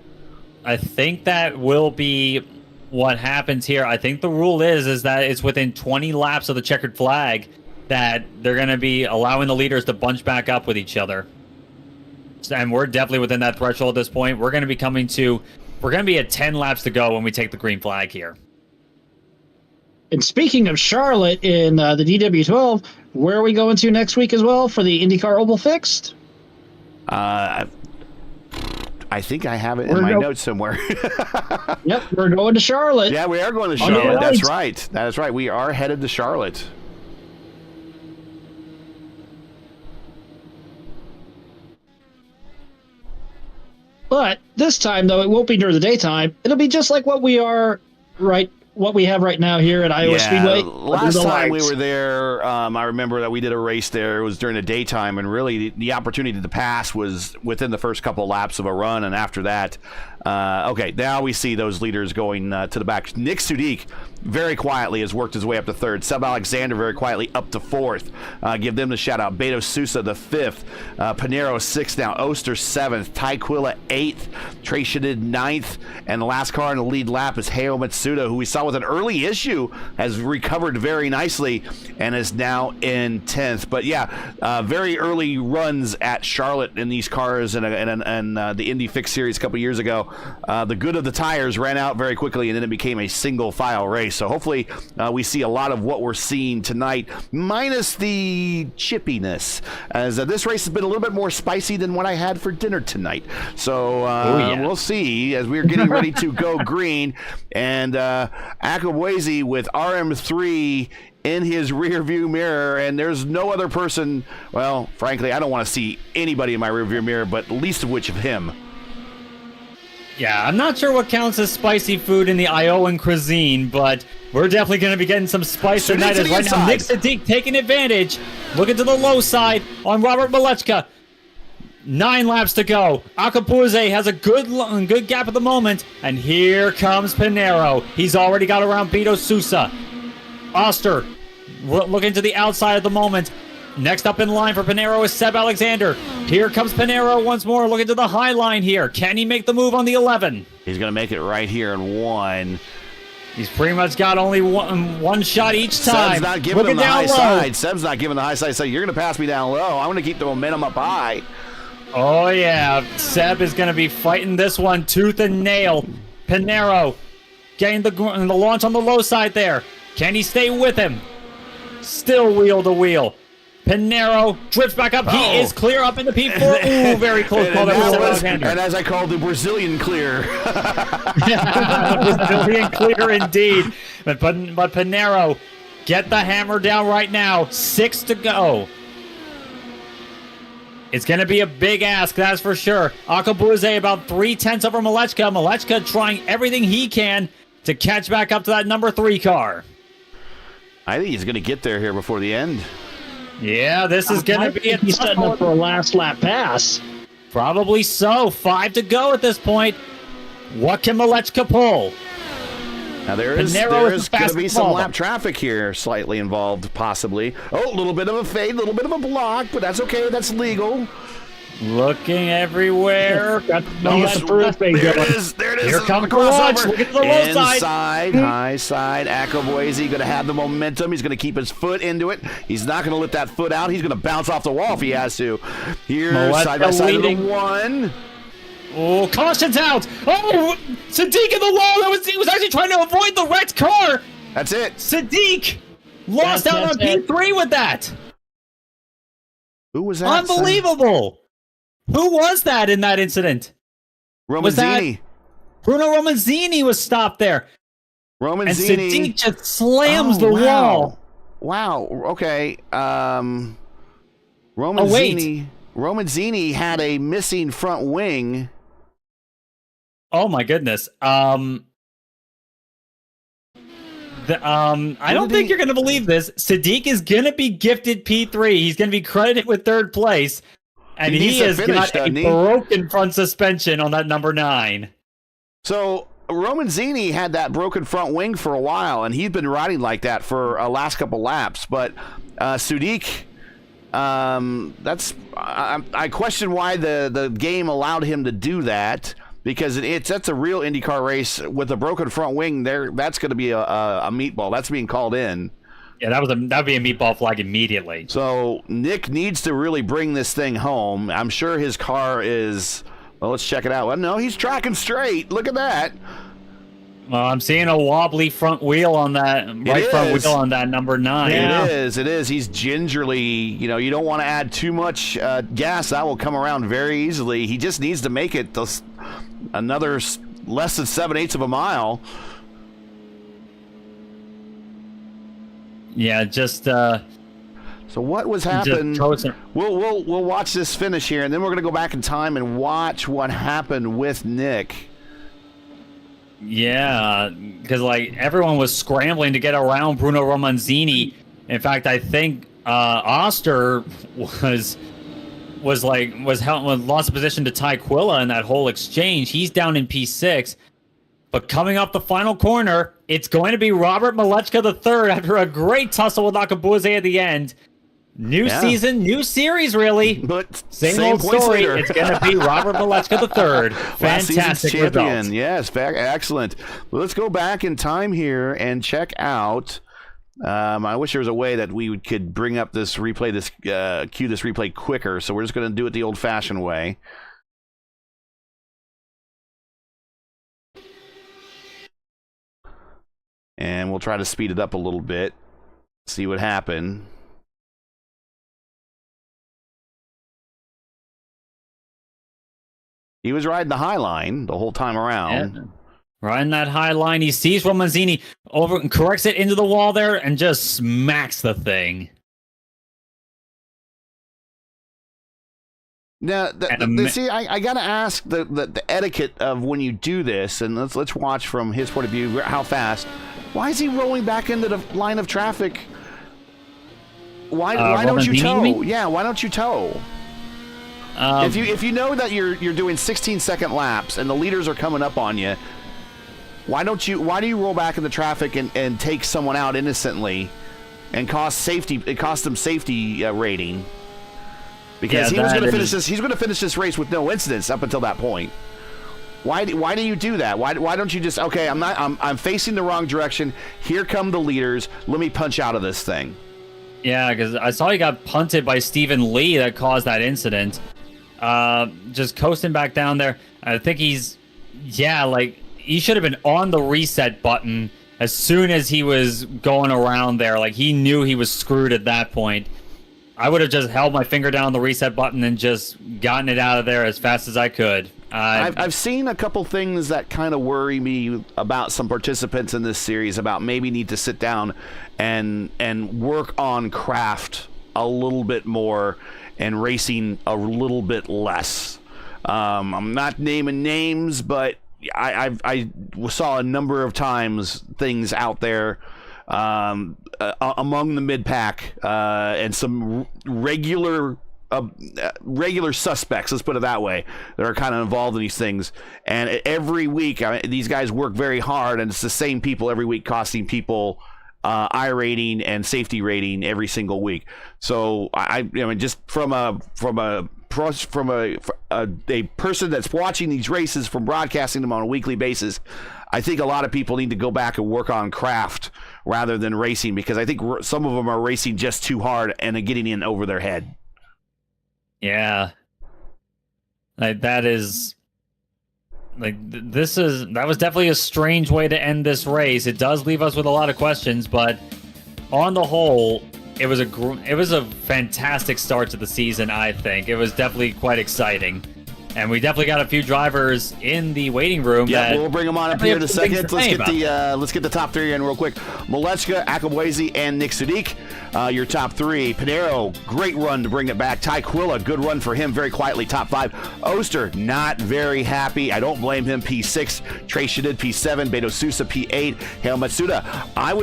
I think that will be what happens here. I think the rule is that it's within 20 laps of the checkered flag that they're going to be allowing the leaders to bunch back up with each other. And we're definitely within that threshold at this point. We're going to be at 10 laps to go when we take the green flag here. And speaking of Charlotte in the DW12, where are we going to next week as well for the IndyCar Oval Fixed? I think I have it in my notes somewhere. Yep, we're going to Charlotte. Yeah, we are going to Charlotte. That's right. That is right. We are headed to Charlotte. But this time, though, it won't be during the daytime. It'll be just like what we have right now here at Iowa Speedway. Last time we were there, I remember that we did a race there. It was during the daytime, and really the opportunity to pass was within the first couple laps of a run, and after that, okay, now we see those leaders going to the back. Nick Sudik very quietly has worked his way up to 3rd. Seb Alexander very quietly up to 4th. Give them the shout out. Beto Sousa the 5th. Pinero 6th now. Oster 7th. Ty Quilla 8th. Trey Shadid 9th. And the last car in the lead lap is Heo Matsuda, who we saw with an early issue, has recovered very nicely and is now in 10th. But yeah, very early runs at Charlotte in these cars and the Indy Fixed Series a couple years ago. The good of the tires ran out very quickly, and then it became a single file race. So hopefully we see a lot of what we're seeing tonight, minus the chippiness, as this race has been a little bit more spicy than what I had for dinner tonight. So we'll see as we're getting ready to go green. And Akabwezi with RM3 in his rear view mirror, and there's no other person, well, frankly, I don't want to see anybody in my rear view mirror, but least of which of him. Yeah, I'm not sure what counts as spicy food in the Iowan cuisine, but we're definitely going to be getting some spice tonight. As right now, Nick Sadiq taking advantage. Looking to the low side on Robert Malechka. 9 laps to go. Acapulco has a good gap at the moment, and here comes Pinero. He's already got around Beto Sousa. Oster looking to the outside at the moment. Next up in line for Pinero is Seb Alexander. Here comes Pinero once more, looking to the high line here. Can he make the move on the 11? He's going to make it right here in 1. He's pretty much got only one shot each time. Seb's not giving him the high side. Seb's not giving the high side. So you're going to pass me down low. I'm going to keep the momentum up high. Oh, yeah. Seb is going to be fighting this one tooth and nail. Pinero getting the launch on the low side there. Can he stay with him? Still wheel to wheel. Pinero drifts back up. He is clear up in the P4. Ooh, very close call. And as I called the Brazilian clear. Brazilian clear indeed. But Pinero, get the hammer down right now. 6 to go. It's going to be a big ask, that's for sure. Akabuze about 3/10 over Malechka. Malechka trying everything he can to catch back up to that number 3 car. I think he's going to get there here before the end. Yeah, this is going to be he's setting up for a last lap pass. Probably so. 5 to go at this point. What can Malechka pull? Now there's going to be some lap traffic here slightly involved, possibly. Oh, a little bit of a fade, a little bit of a block, but that's okay. That's legal. Looking everywhere. Got the first thing There going. it is. There it is. Here comes Crossover. Clutch. Look at the low side. Inside, high side. Acroboise going to have the momentum. He's going to keep his foot into it. He's not going to let that foot out. He's going to bounce off the wall if he has to. Here's side by side of the one. Oh, caution's out. Oh, Sadiq in the wall. He was actually trying to avoid the wrecked car. That's it. Sadiq lost out on P3 with that. Who was that? Unbelievable. Who was that in that incident? Romanzini. Bruno Romanzini was stopped there. Romanzini. And Sadiq just slams the wall. Wow. Okay. Romanzini. Wait. Romanzini had a missing front wing. Oh my goodness. I don't think you're going to believe this. Sadiq is going to be gifted P3. He's going to be credited with third place. And he has got a broken front suspension on that number 9. So Romanzini had that broken front wing for a while, and he's been riding like that for last couple laps. But Sadiq, I question why the game allowed him to do that, because that's a real IndyCar race with a broken front wing. That's going to be a meatball. That's being called in. Yeah, that'd be a meatball flag immediately. So Nick needs to really bring this thing home. I'm sure his car is. Well, let's check it out. Well, no, he's tracking straight. Look at that. Well, I'm seeing a wobbly front wheel on that front wheel on that number 9. Yeah. It is. He's gingerly. You don't want to add too much gas. That will come around very easily. He just needs to make it another less than 7/8 of a mile. Yeah, just so what was happening? We'll watch this finish here, and then we're going to go back in time and watch what happened with Nick. Yeah, because everyone was scrambling to get around Bruno Romanzini. In fact, I think Oster was lost a position to Ty Quilla in that whole exchange. He's down in P6. But coming up the final corner, it's going to be Robert Malechka III after a great tussle with Nakabuze at the end. New season, new series, really. But same old story. Later. It's going to be Robert Malechka III. Fantastic champion. Result. Yes, excellent. Well, let's go back in time here and check out. I wish there was a way that we could bring up this replay, cue this replay quicker. So we're just going to do it the old-fashioned way. And we'll try to speed it up a little bit, see what happened. He was riding the high line the whole time around. Yeah. Riding that high line. He sees Romanzini over and corrects it into the wall there and just smacks the thing. Now, see, I got to ask the etiquette of when you do this, and let's watch from his point of view how fast. Why is he rolling back into the line of traffic? Why don't you tow? Yeah, why don't you tow? If you know that you're doing 16-second laps and the leaders are coming up on you, why do you roll back in the traffic and take someone out innocently and cost them safety rating? Because he was going to finish this. He's going to finish this race with no incidents up until that point. Why do you do that? Why don't you just I'm facing the wrong direction. Here come the leaders. Let me punch out of this thing. Yeah, because I saw he got punted by Stephen Lee that caused that incident. Just coasting back down there. I think he should have been on the reset button as soon as he was going around there. He knew he was screwed at that point. I would have just held my finger down on the reset button and just gotten it out of there as fast as I could. I've seen a couple things that kind of worry me about some participants in this series about maybe need to sit down and work on craft a little bit more and racing a little bit less. I'm not naming names, but I saw a number of times things out there among the mid-pack and some regular suspects, let's put it that way, that are kind of involved in these things. And every week, these guys work very hard, and it's the same people every week costing people I rating and safety rating every single week. So I mean, just from a a person that's watching these races from broadcasting them on a weekly basis, I think a lot of people need to go back and work on craft rather than racing, because I think some of them are racing just too hard and are getting in over their head. Yeah. That was definitely a strange way to end this race. It does leave us with a lot of questions, but on the whole, it was a fantastic start to the season. I think it was definitely quite exciting, and we definitely got a few drivers in the waiting room. Yeah, we'll bring them on up here in a second. Let's get the top three in real quick. Malechka, Akabwezi, and Nick Sadiq. Your top three. Pinero, great run to bring it back. Ty Quilla, good run for him, very quietly, top five. Oster, not very happy. I don't blame him. P6. Trey Shadid, P7. Beto Sousa, P8. Hale Matsuda.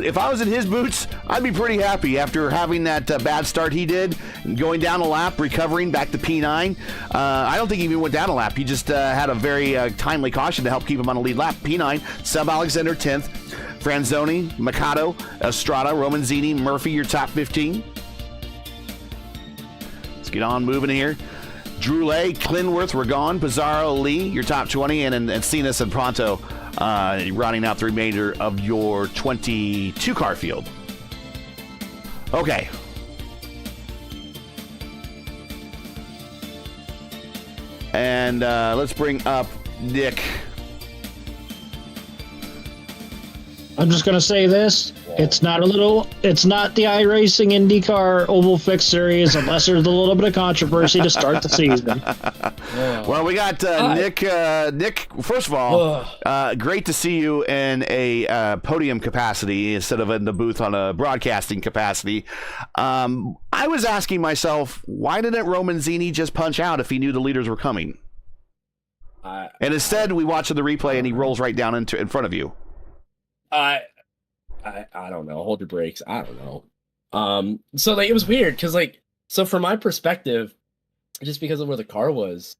If I was in his boots, I'd be pretty happy after having that bad start he did, going down a lap, recovering back to P9. I don't think he even went down a lap. He just had a very timely caution to help keep him on a lead lap. P9. Seb Alexander, 10th. Franzoni, Mikado, Estrada, Romanzini, Murphy, your top 15. Let's get on moving here. Droulet, Clinworth, Ragon, Pizarro, Lee, your top 20, and Cenas and Pronto rounding out the remainder of your 22 car field. Okay. And let's bring up Nick. I'm just gonna say this: it's not the iRacing IndyCar Oval Series unless there's a little bit of controversy to start the season. Well, we got Nick. Nick, first of all, great to see you in a podium capacity instead of in the booth on a broadcasting capacity. I was asking myself, why didn't Romanzini just punch out if he knew the leaders were coming? And instead, we watch the replay and he rolls right down in front of you. I don't know. Hold your brakes. I don't know. So like it was weird because so from my perspective, just because of where the car was,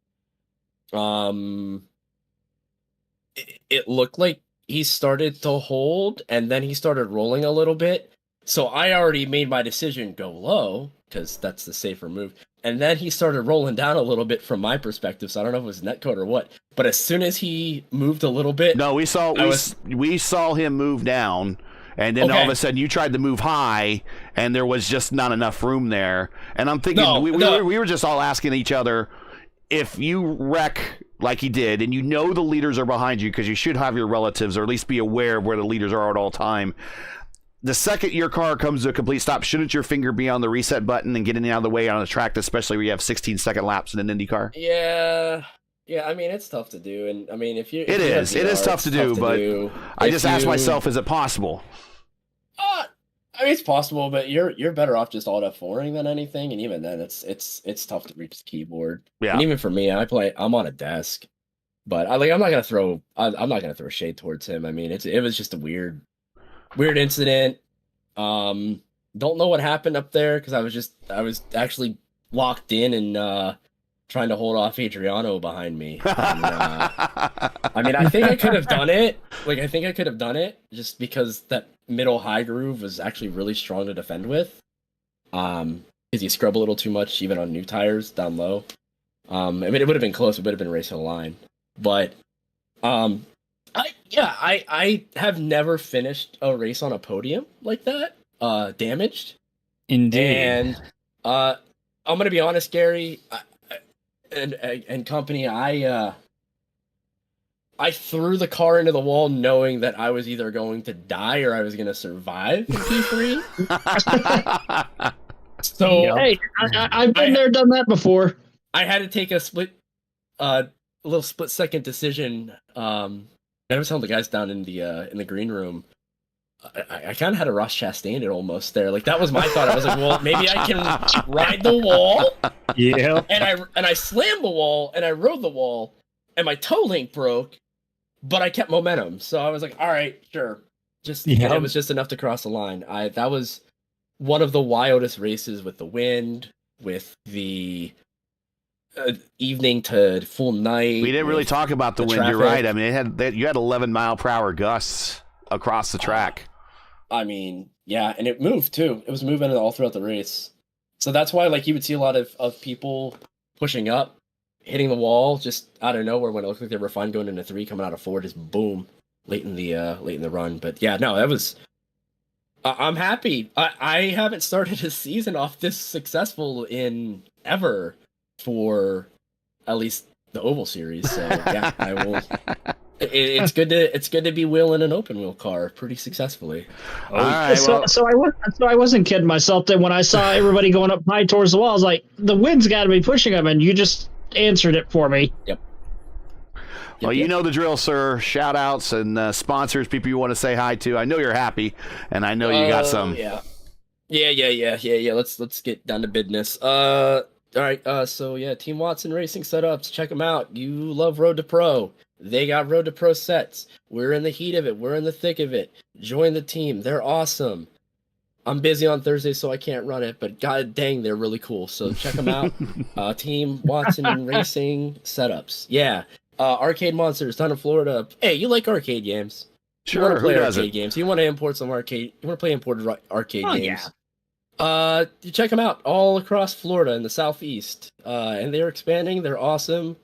it looked like he started to hold and then he started rolling a little bit. So I already made my decision go low because that's the safer move. And then he started rolling down a little bit from my perspective. So I don't know if it was netcode or what. But as soon as he moved a little bit, no, we saw him move down, and then all of a sudden you tried to move high, and there was just not enough room there. And I'm thinking we were just all asking each other, if you wreck like he did, and you know the leaders are behind you because you should have your relatives or at least be aware of where the leaders are at all time. The second your car comes to a complete stop, shouldn't your finger be on the reset button and getting out of the way on a track, especially where you have 16-second laps in an IndyCar? Yeah. I mean, it's tough to do, and I mean, it is tough to do, but I just asked myself, is it possible? I mean, it's possible, but you're better off just Alt F4ing than anything, and even then, it's tough to reach the keyboard. Yeah, and even for me, I'm on a desk, but I'm not gonna throw shade towards him. I mean, it was just a weird incident. Don't know what happened up there because I was actually locked in and trying to hold off Adriano behind me. And, I mean, I think I could have done it. Just because that middle high groove was actually really strong to defend with. Because you scrub a little too much, even on new tires down low. I mean, it would have been close. It would have been racing a line. But, I have never finished a race on a podium like that, damaged. Indeed. And I'm gonna be honest, Gary, and company, I threw the car into the wall knowing that I was either going to die or I was going to survive in P3. So hey, I've been there, done that before. I had to take a little split second decision. I was telling the guys down in the green room. I kind of had a Ross Chastain it almost there. Like that was my thought. I was like, well, maybe I can ride the wall. Yeah. And I slammed the wall and I rode the wall and my toe link broke, but I kept momentum. So I was like, all right, sure. It was just enough to cross the line. That was one of the wildest races with the wind, with the evening to full night. We didn't really talk about the wind. Traffic. You're right. I mean, you had 11-mile-per-hour gusts across the track. I mean, yeah, and it moved too. It was moving all throughout the race. So that's why, like, you would see a lot of people pushing up, hitting the wall just out of nowhere when it looked like they were fine going into 3, coming out of 4, just boom, late in the run. But yeah, no, that was. I'm happy. I haven't started a season off this successful in ever for at least the Oval Series. So yeah, I will. It's good to be wheeling an open wheel car pretty successfully. All right, so I wasn't kidding myself that when I saw everybody going up high towards the wall, I was like, the wind's got to be pushing them, and you just answered it for me. Yep. Well, you know the drill, sir. Shout outs and sponsors, people you want to say hi to. I know you're happy, and I know you got some. Yeah. Let's get down to business. All right. So yeah, Team Watson Racing setups. Check them out. You love Road to Pro. They got Road to Pro sets. We're in the heat of it. We're in the thick of it. Join the team. They're awesome. I'm busy on Thursday, so I can't run it, but god dang, they're really cool. So check them out. Team Watson Racing setups. Yeah. Arcade Monsters down in Florida. Hey, you like arcade games? Sure, you want to play who arcade doesn't? games. You want to import some arcade. You want to play imported arcade games. Yeah. You check them out all across Florida in the southeast. And they're expanding. They're awesome.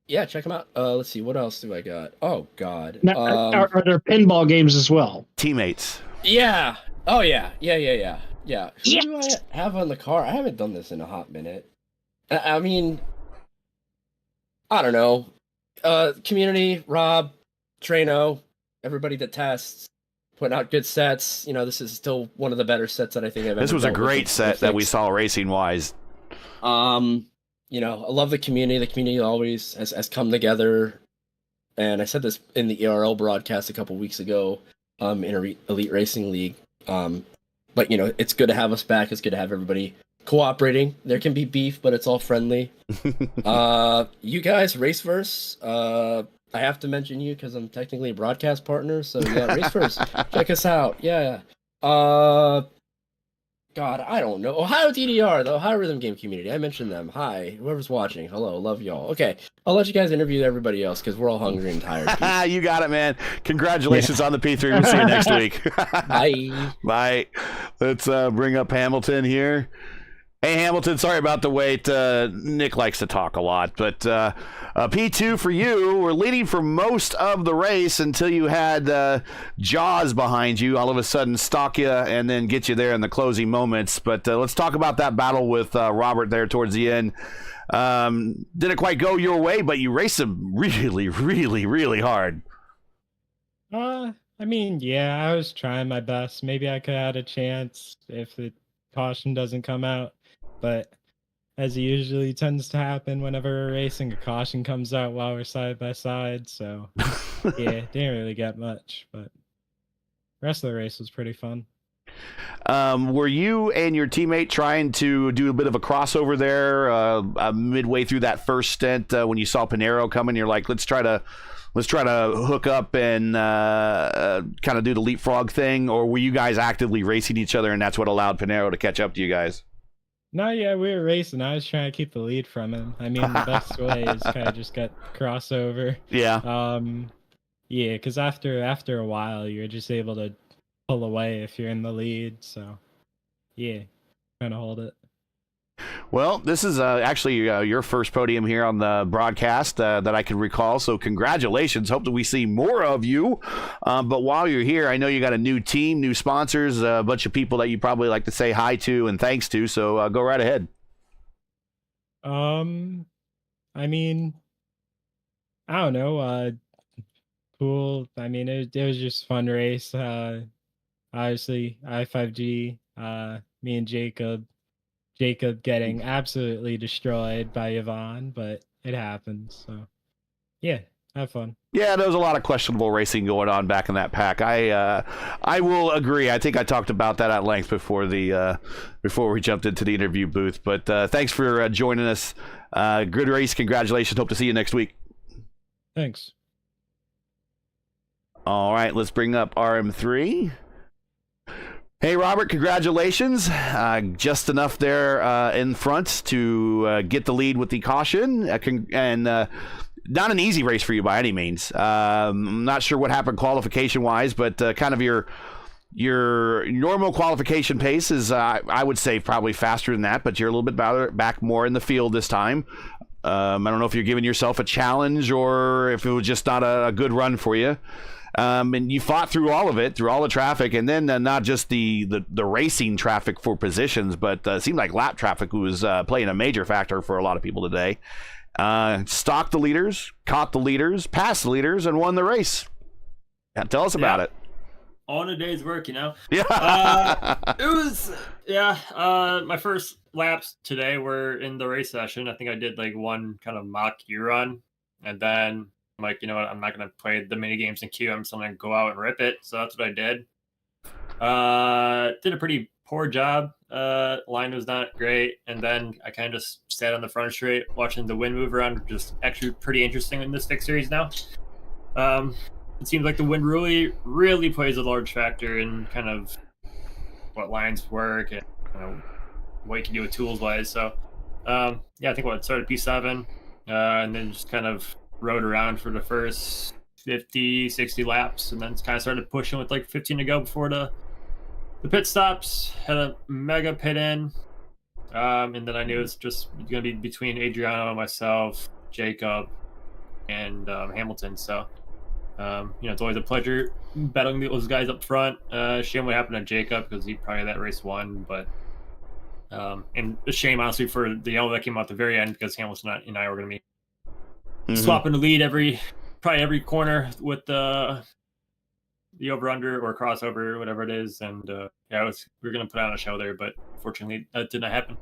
Yeah, check them out. Let's see, what else do I got? Oh God. Now, are there pinball games as well? Teammates. Yeah. Oh yeah. Yeah. Who do I have on the car? I haven't done this in a hot minute. I mean, I don't know. Community, Rob, Trano, everybody that tests, putting out good sets. You know, this is still one of the better sets that I think I've ever This was a dealt with. great set that we saw racing wise. You know, I love the community. The community always has come together. And I said this in the ERL broadcast a couple weeks ago, in Elite Racing League. But you know, it's good to have us back. It's good to have everybody cooperating. There can be beef, but it's all friendly. You guys, Raceverse. I have to mention you because I'm technically a broadcast partner. So yeah, Raceverse, check us out. Yeah. God, I don't know. Ohio DDR, the Ohio Rhythm Game Community. I mentioned them. Hi, whoever's watching. Hello, love y'all. Okay, I'll let you guys interview everybody else because we're all hungry and tired. You got it, man. Congratulations on the P3. We'll see you next week. Bye. Bye. Let's bring up Hamilton here. Hey, Hamilton, sorry about the wait. Nick likes to talk a lot, but P2 for you. We're leading for most of the race until you had Jaws behind you all of a sudden stalk you and then get you there in the closing moments. But let's talk about that battle with Robert there towards the end. Didn't quite go your way, but you raced him really, really, really hard. I mean, yeah, I was trying my best. Maybe I could have had a chance if the caution doesn't come out. But as usually tends to happen whenever we're racing, a caution comes out while we're side by side. So, yeah, didn't really get much. But the rest of the race was pretty fun. Were you and your teammate trying to do a bit of a crossover there midway through that first stint when you saw Pinero coming? You're like, let's try to hook up and kind of do the leapfrog thing, or were you guys actively racing each other and that's what allowed Pinero to catch up to you guys? No, yeah, we were racing. I was trying to keep the lead from him. I mean, the best way is kind of just get crossover. Yeah. Yeah, because after a while, you're just able to pull away if you're in the lead. So, yeah, trying to hold it. Well, this is actually your first podium here on the broadcast that I can recall, so congratulations. Hope that we see more of you. But while you're here, I know you got a new team, new sponsors, a bunch of people that you probably like to say hi to and thanks to, so go right ahead. I mean, I don't know. Cool. I mean, it was just a fun race. Obviously, I5G, me and Jacob getting absolutely destroyed by Yvonne, but it happens. So, yeah, have fun. Yeah, there was a lot of questionable racing going on back in that pack. I will agree. I think I talked about that at length before we jumped into the interview booth. But thanks for joining us. Good race. Congratulations. Hope to see you next week. Thanks. All right, let's bring up RM3. Hey, Robert, congratulations. Just enough there in front to get the lead with the caution. And not an easy race for you by any means. I'm not sure what happened qualification-wise, but kind of your Your normal qualification pace is, I would say, probably faster than that, but you're a little bit back more in the field this time. I don't know if you're giving yourself a challenge or if it was just not a good run for you. And you fought through all of it, through all the traffic, and then not just the racing traffic for positions, but it seemed like lap traffic was playing a major factor for a lot of people today. Stalked the leaders, caught the leaders, passed the leaders, and won the race. Tell us about it. On a day's work, you know? Yeah. It was, my first laps today were in the race session. I think I did like one kind of mock Q run. And then I'm like, you know what? I'm not going to play the mini games in Q. I'm just going to go out and rip it. So that's what I did. Did a pretty poor job. Line was not great. And then I kind of just sat on the front straight watching the wind move around, which is actually pretty interesting in this fixed series now. It seems like the wind really plays a large factor in kind of what lines work and what you can do with tools wise. So, I think it started P7 and then just kind of rode around for the first 50, 60 laps, and then kind of started pushing with like 15 to go before the pit stops. Had a mega pit in, and then I knew it was just going to be between Adriano, myself, Jacob, and Hamilton. So. It's always a pleasure battling those guys up front. Shame what happened to Jacob because he probably had that race won, but and a shame honestly for the yellow that came out at the very end because Hamilton and I were going to be swapping the lead every corner with the over/under or crossover, whatever it is, and we were going to put on a show there, but fortunately that did not happen.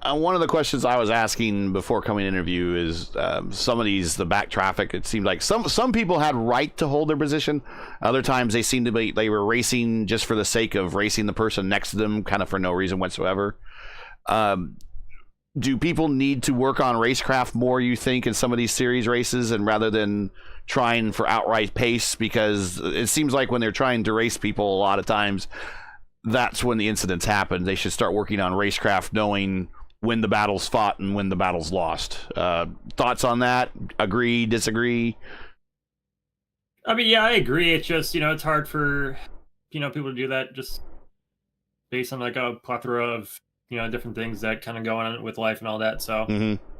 One of the questions I was asking before coming to interview is some of the back traffic. It seemed like some people had right to hold their position. Other times they seemed to be they were racing just for the sake of racing the person next to them, kind of for no reason whatsoever. Do people need to work on racecraft more, you think, in some of these series races, and rather than trying for outright pace? Because it seems like when they're trying to race people, a lot of times that's when the incidents happen. They should start working on racecraft, knowing when the battle's fought and when the battle's lost. Thoughts on that? Agree, disagree? I mean, yeah, I agree. It's just, it's hard for, people to do that just based on like a plethora of, different things that kind of go on with life and all that. So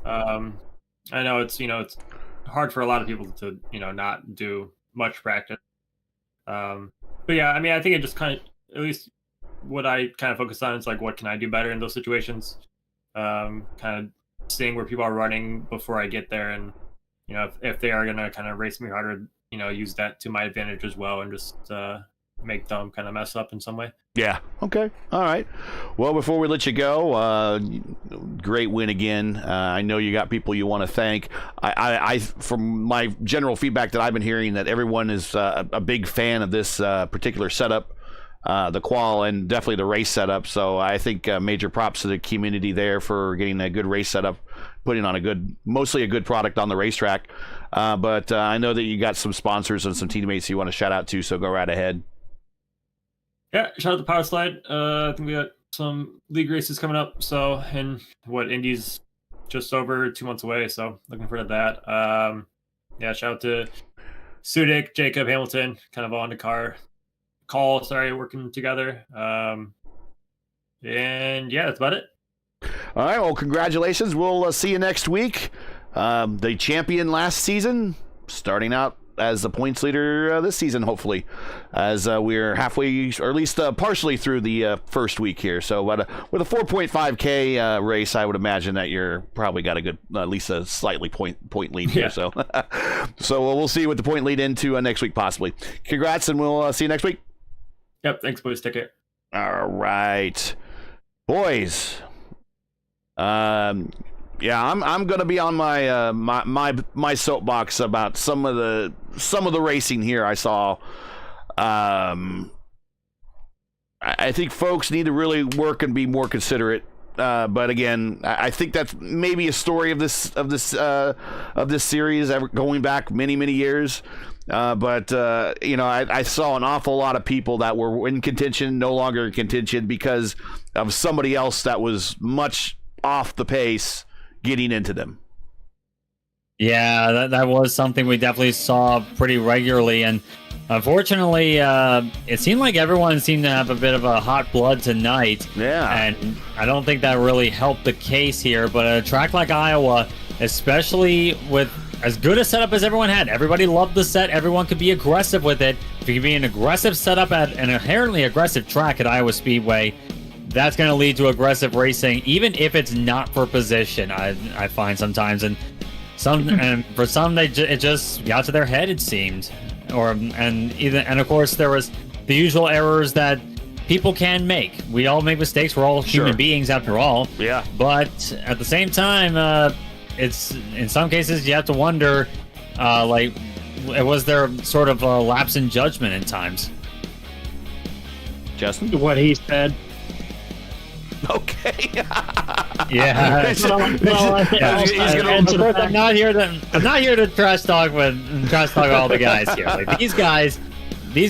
I know it's hard for a lot of people to, not do much practice. But yeah, I mean, I think it just kind of, at least what I kind of focus on is like, what can I do better in those situations? Kind of seeing where people are running before I get there, and if they are gonna kind of race me harder, use that to my advantage as well, and just make them kind of mess up in some way. Yeah. Okay. All right. Well, before we let you go, great win again. I know you got people you want to thank. I from my general feedback that I've been hearing, that everyone is a big fan of this particular setup. The qual and definitely the race setup. So I think major props to the community there for getting a good race setup, putting on mostly a good product on the racetrack. But I know that you got some sponsors and some teammates you want to shout out to, so go right ahead. Yeah, shout out to Power Slide. I think we got some league races coming up. So, and Indy's just over 2 months away. So looking forward to that. Shout out to Sudik, Jacob, Hamilton, kind of on the car. Working together. And that's about it. All right, well, congratulations. We'll see you next week. The champion last season, starting out as the points leader this season, hopefully, as we're halfway, or at least partially through the first week here. So with a 4.5K race, I would imagine that you're probably got a good, at least a slightly point lead here. So we'll see what the point lead into next week, possibly. Congrats, and we'll see you next week. Yep, thanks, boys. Take care. All right, boys. I'm gonna be on my my soapbox about some of the racing here I saw. I think folks need to really work and be more considerate. But again, I think that's maybe a story of this series going back many years. I saw an awful lot of people that were in contention, no longer in contention because of somebody else that was much off the pace getting into them. Yeah, that was something we definitely saw pretty regularly. And Unfortunately, it seemed like everyone seemed to have a bit of a hot blood tonight. Yeah. And I don't think that really helped the case here. But a track like Iowa, especially with as good a setup as everyone had, everybody loved the set. Everyone could be aggressive with it. If you can be an aggressive setup at an inherently aggressive track at Iowa Speedway, that's going to lead to aggressive racing, even if it's not for position. I find sometimes, and for some, it just got to their head. It seemed. And of course there was the usual errors that people can make. We all make mistakes. We're all human beings after all. Yeah. But at the same time, it's in some cases you have to wonder, was there sort of a lapse in judgment in times? Justin? What he said. Okay. Yeah. I'm not here to trash talk all the guys here. Like, these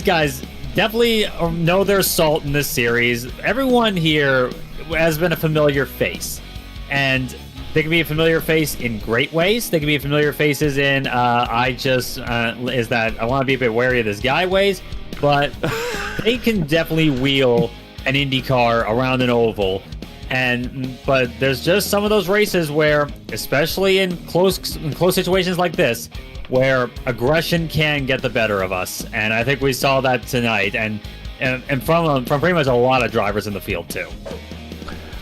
guys definitely know their salt in this series. Everyone here has been a familiar face, and they can be a familiar face in great ways. They can be familiar faces in I want to be a bit wary of this guy ways, but they can definitely wheel an IndyCar around an oval. But there's just some of those races where, especially in close situations like this, where aggression can get the better of us, and I think we saw that tonight, and from pretty much a lot of drivers in the field too.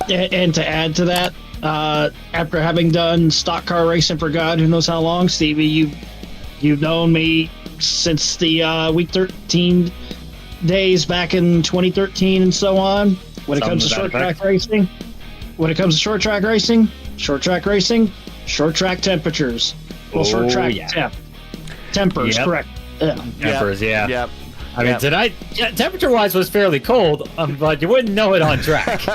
And to add to that, after having done stock car racing for God who knows how long, Stevie, you've known me since the week 13 days back in 2013 and so on. When it comes to short track racing, short track temperatures. Well, short track tempers, correct. Yeah. Tempers, yeah. Yep. I mean, tonight, temperature-wise, was fairly cold, but you wouldn't know it on track.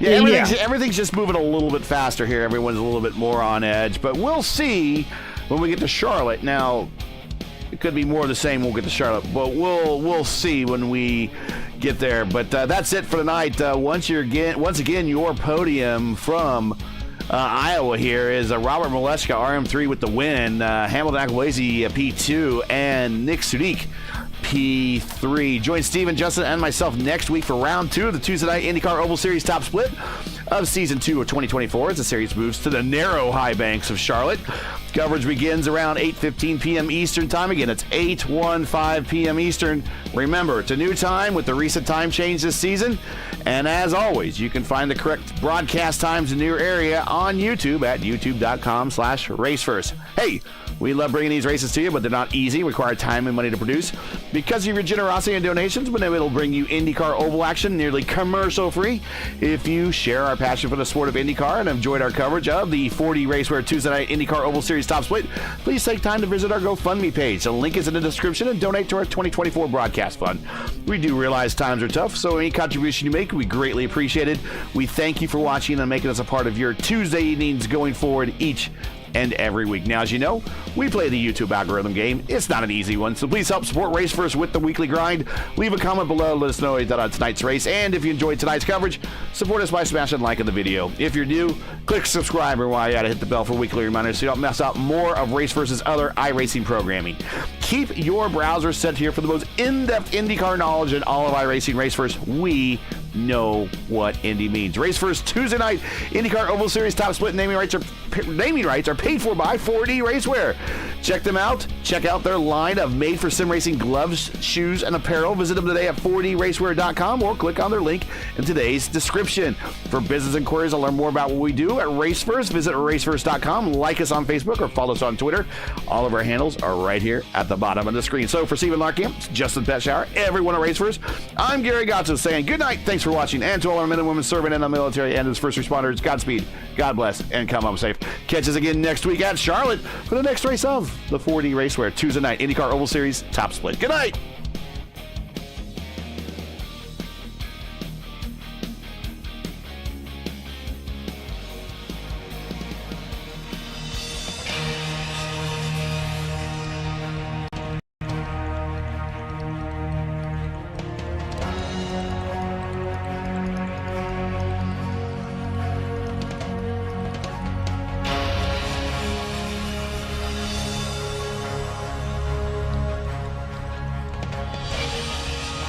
Everything's just moving a little bit faster here. Everyone's a little bit more on edge, but we'll see when we get to Charlotte. Now, it could be more of the same. We'll get to Charlotte, but we'll see when we get there. But that's it for tonight. Once again, your podium from Iowa here is Robert Maleshka, RM3 with the win. Hamilton Akwesi, P2, and Nick Sudik, P3. Join Steven, Justin, and myself next week for round 2 of the Tuesday night IndyCar Oval Series top split of Season 2 of 2024 as the series moves to the narrow high banks of Charlotte. Coverage begins around 8:15 p.m. Eastern time. Again, it's 8:15 p.m. Eastern. Remember, it's a new time with the recent time change this season. And as always, you can find the correct broadcast times in your area on YouTube at youtube.com/racefirst. Hey, we love bringing these races to you, but they're not easy, require time and money to produce. Because of your generosity and donations, but it'll bring you IndyCar Oval action nearly commercial-free. If you share our passion for the sport of IndyCar and enjoyed our coverage of the 4D RACEWEAR Tuesday night IndyCar Oval Series top split, please take time to visit our GoFundMe page. The link is in the description, and donate to our 2024 broadcast fund. We do realize times are tough, so any contribution you make, we greatly appreciate it. We thank you for watching and making us a part of your Tuesday evenings going forward each and every week. Now, as you know, we play the YouTube algorithm game. It's not an easy one, so please help support Race First with the weekly grind. Leave a comment below, let us know you thought on tonight's race, and if you enjoyed tonight's coverage, support us by smashing like on the video. If you're new, click subscribe, and while you gotta hit the bell for weekly reminders so you don't miss out more of Race First's other iRacing programming. Keep your browser set here for the most in-depth IndyCar knowledge in all of iRacing. Race First, we know what Indy means. Race First Tuesday night IndyCar Oval Series top split naming rights are paid for by 4D RACEWEAR. Check them out. Check out their line of made for sim racing gloves, shoes, and apparel. Visit them today at 4dracewear.com or click on their link in today's description. For business inquiries and learn more about what we do at Race First, visit racefirst.com. Like us on Facebook or follow us on Twitter. All of our handles are right here at the bottom of the screen. So for Stephen Larkamp, Justin Petschauer, everyone at Race First, I'm Gary Gotcha saying good night. Thanks for watching, and to all our men and women serving in the military and as first responders, Godspeed, God bless, and come home safe. Catch us again next week at Charlotte for the next race of the 4D RACEWEAR Tuesday night IndyCar Oval Series top split. Good night.